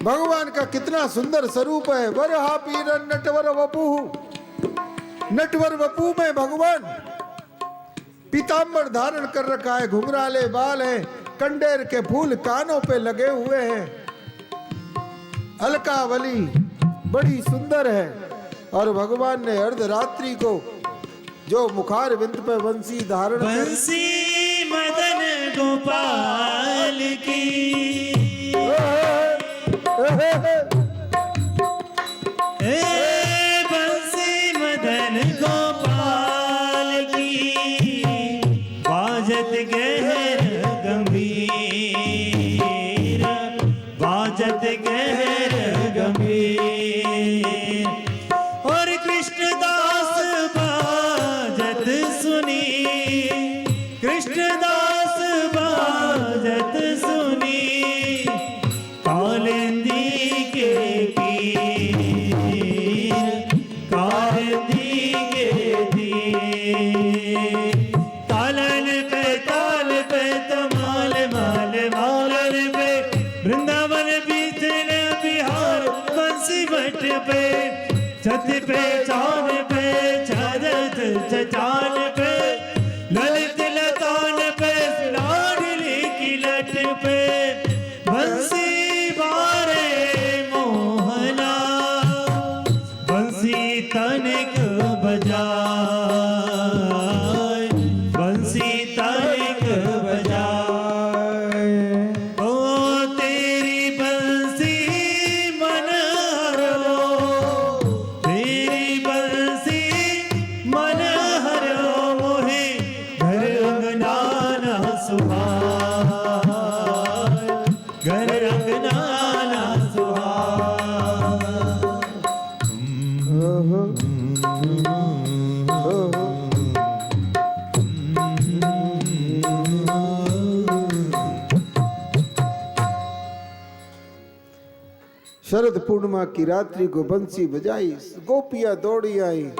भगवान का कितना सुंदर स्वरूप है। वरहा पीरन नटवर वपू, नटवर वपू में भगवान पीतांबर धारण कर रखा है, घुंघराले बाल है, कंडेर के फूल कानों पे लगे हुए हैं, अलकावली बड़ी सुंदर है। और भगवान ने अर्धरात्रि को जो मुखार बिंद पे बंसी धारण बंसी मदन गोपाल की बंसी मदन गोपाल की बाजत गहर गंभीर, बाजत गहर गंभीर, और कृष्णदास बाजत सुनी, कृष्णदास बाजत सुनी, कालिंदी के पीर, कालिंदी के तीर, तालन पे तमाल माल मालन पे, वृंदावन बीचन बिहार बंसी बट पे, छत पे चांद पे छरत चांद पे, ललित लतान पे लाडली शरद पूर्णिमा की रात्रि को बंसी बजाई, गोपियां दौड़ी आई,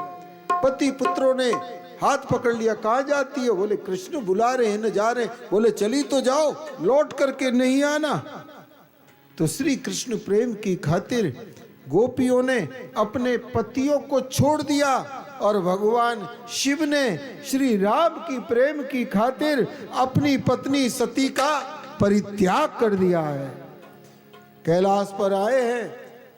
पति पुत्रों ने हाथ पकड़ लिया, कहाँ जाती है? बोले कृष्ण बुला रहे हैं, न जा रहे। बोले चली तो जाओ, लौट करके नहीं आना। तो श्री कृष्ण प्रेम की खातिर गोपियों ने अपने पतियों को छोड़ दिया और भगवान शिव ने श्री राम की प्रेम की खातिर अपनी पत्नी सती का परित्याग कर दिया है। कैलाश पर आए हैं,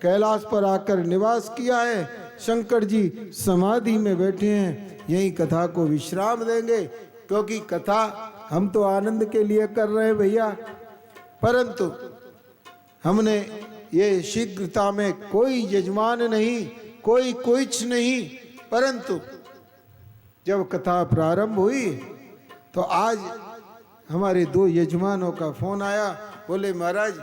कैलाश पर आकर निवास किया है। शंकर जी समाधि में बैठे हैं, यही कथा को विश्राम देंगे, क्योंकि कथा हम तो आनंद के लिए कर रहे हैं भैया, परंतु हमने ये शीघ्रता में कोई यजमान नहीं, कोई कुछ नहीं, परंतु जब कथा प्रारंभ हुई तो आज हमारे 2 यजमानों का फोन आया। बोले महाराज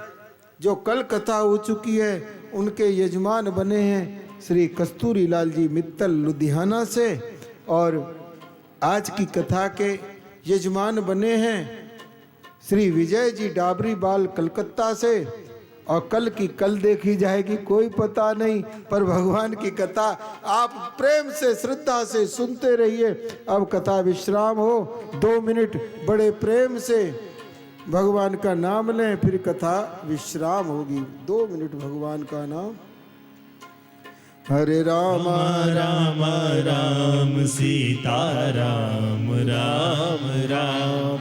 जो कल कथा हो चुकी है उनके यजमान बने हैं श्री कस्तूरी लाल जी मित्तल लुधियाना से, और आज की कथा के यजमान बने हैं श्री विजय जी डाबरी बाल कलकत्ता से, और कल की कल देखी जाएगी कोई पता नहीं, पर भगवान की कथा आप प्रेम से श्रद्धा से सुनते रहिए। अब कथा विश्राम हो, 2 मिनट बड़े प्रेम से भगवान का नाम लें, फिर कथा विश्राम होगी। 2 मिनट भगवान का नाम। हरे राम राम राम सीता राम राम राम,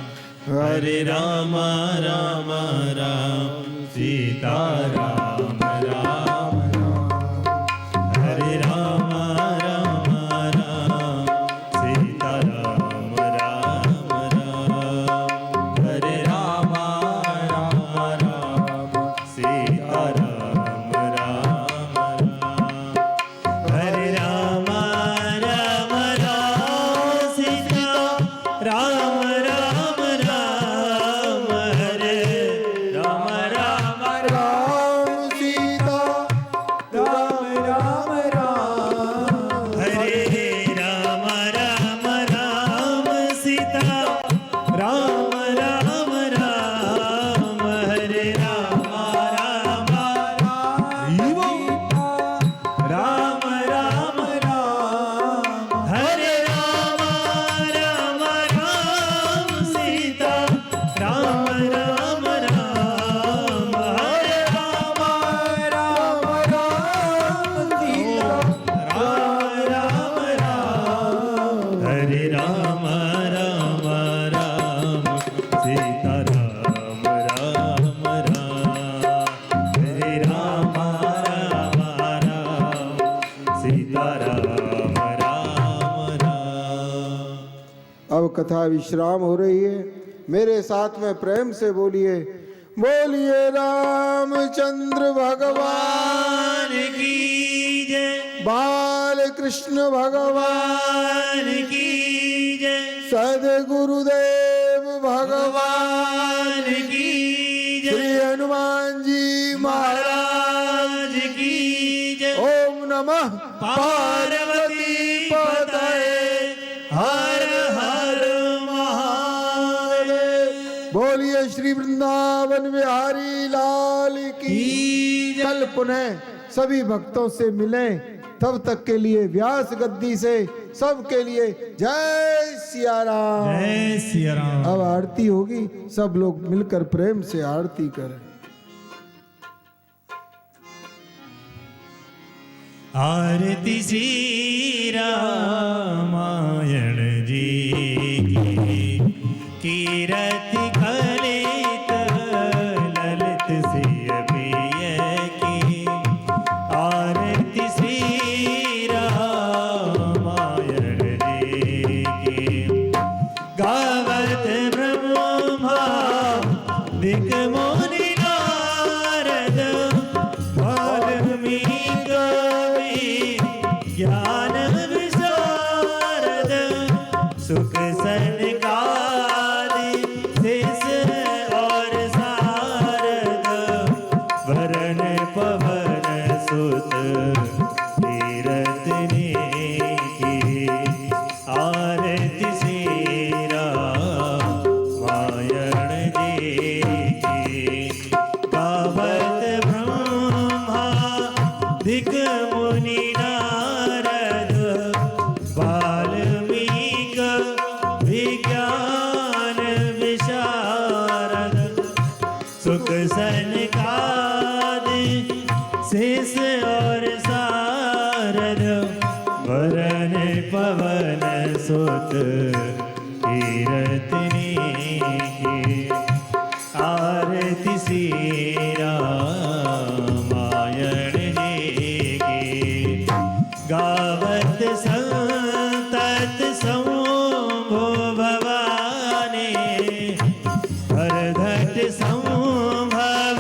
हरे राम राम राम सीता राम राम राम, हरे राम राम राम सीता राम राम राम, हरे राम राम राम सीता राम राम राम, हरे राम राम राम सीता राम राम राम, हरे राम राम राम सीता राम राम राम, हरे राम राम राम सीता राम राम राम, हरे राम राम राम राम राम, हरे राम राम राम सीता राम राम राम, हरे राम राम राम सीता राम राम राम, हरे राम राम राम सीता राम राम राम, हरे राम राम राम सीता राम राम राम। अब कथा विश्राम हो रही है, मेरे साथ में प्रेम से बोलिए, बोलिए रामचंद्र भगवान भगवान की जय, बाल कृष्ण भगवान भगवान की जय, सदगुरुदेव भगवान भगवान की श्री जय, हनुमान जी महाराज महाराज की जय। ओम नमः पार्वती पतये हर हर महादेव। बोलिए श्री वृंदावन बिहारी लाल की की जय। कल पुनः सभी भक्तों से मिलें, तब तक के लिए व्यास गद्दी से सबके लिए जय सिया राम। जय सिया राम। अब आरती होगी, सब लोग मिलकर प्रेम से आरती करें। आरती श्री रामायण जी की, कीरति कलित ललित सिय प्रिय की, आरती श्री रामायण जी की, गावत ब्रह्मा दिक मुनि नारद, वाल्मीकि ज्ञान विशारद, सुख सनकादि शेष और सारद, वरण पवन सुत तीरथ की, आरती श्री रामायण जी की, गावत ब्रह्मा मुनि नारद वाल्मीक विज्ञान विशारद सुख सनकादि शेष और सारद वरन पवन सुत कीरतनी की आरती श्री रामायण जी की गावत संतत शंभो भवानी हरधट संभव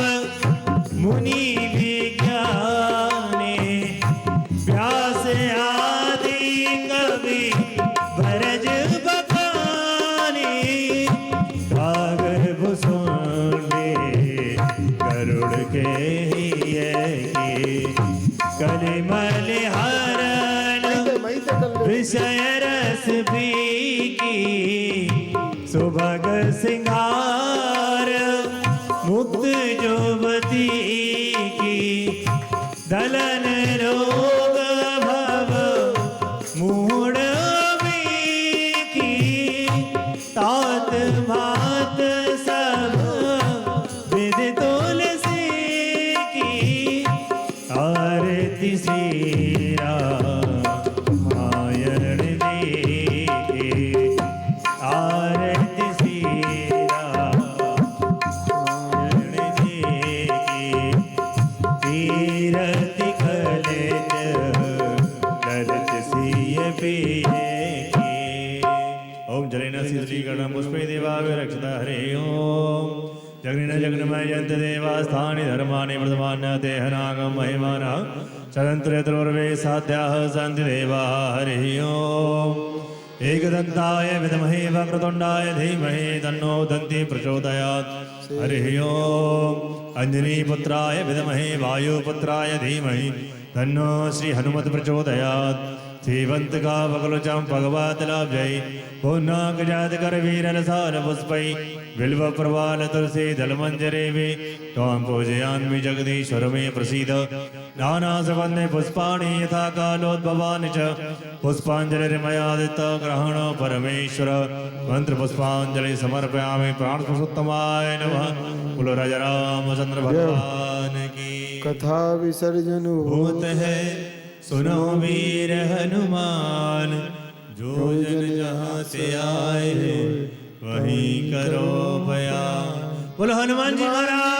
मुनि विज्ञानी व्यास आदि कवि भरज बखानी कागर भुसुंडे गरुड़ के कलिमल हरण विषय रस की सुभग सिंगार मुक्त जोवती की दलन रोग भव मूढ़ की तात मात सब विद तुलसी की आरती श्री रामायण जी की आरती श्री रामायण जी की तीरथ कलच ललित सिय पिए ओम जलेन शीतलीकरणं पुष्पे देवाय रक्षता हरे ओम जगनेन जगन्मय जयन्त देवास्थानि धर्माणि वर्धमान्य देहनागं महिमानः चरन्त्रयतुर्वे साध्याः सन्ति देवाः हरि ओम एकदन्ताय विद्महे वक्रतुण्डाय धीमहि तन्नो दन्ति प्रचोदयात् हरि ओम अंजनीपुत्राय विद्महे वायुपुत्राय धीमहि तन्नो श्री हनुमत् प्रचोदयात् श्रीवंत का बगलुचम भगवत लाभ्यै पुनाक जात कर वीरल सार पुष्पै बिल्व प्रवाल तुलसी दलमंजरे वे त्वां पूजयामि जगदीश्वर मे प्रसीद नाना सुगन्धे पुष्पाणि यथा कालोद्भवानि च पुष्पाञ्जलिर्मया दत्ता ग्रहण परमेश्वर मंत्र पुष्पाञ्जलि समर्पयामि प्राणपुरुषोत्तमाय नमः बोलो राजा रामचंद्र भगवान की कथा विसर्जन होत है सुनो वीर हनुमान जो जन जहाँ से आए हैं वहीं करो बयान। बोलो हनुमान जी महाराज।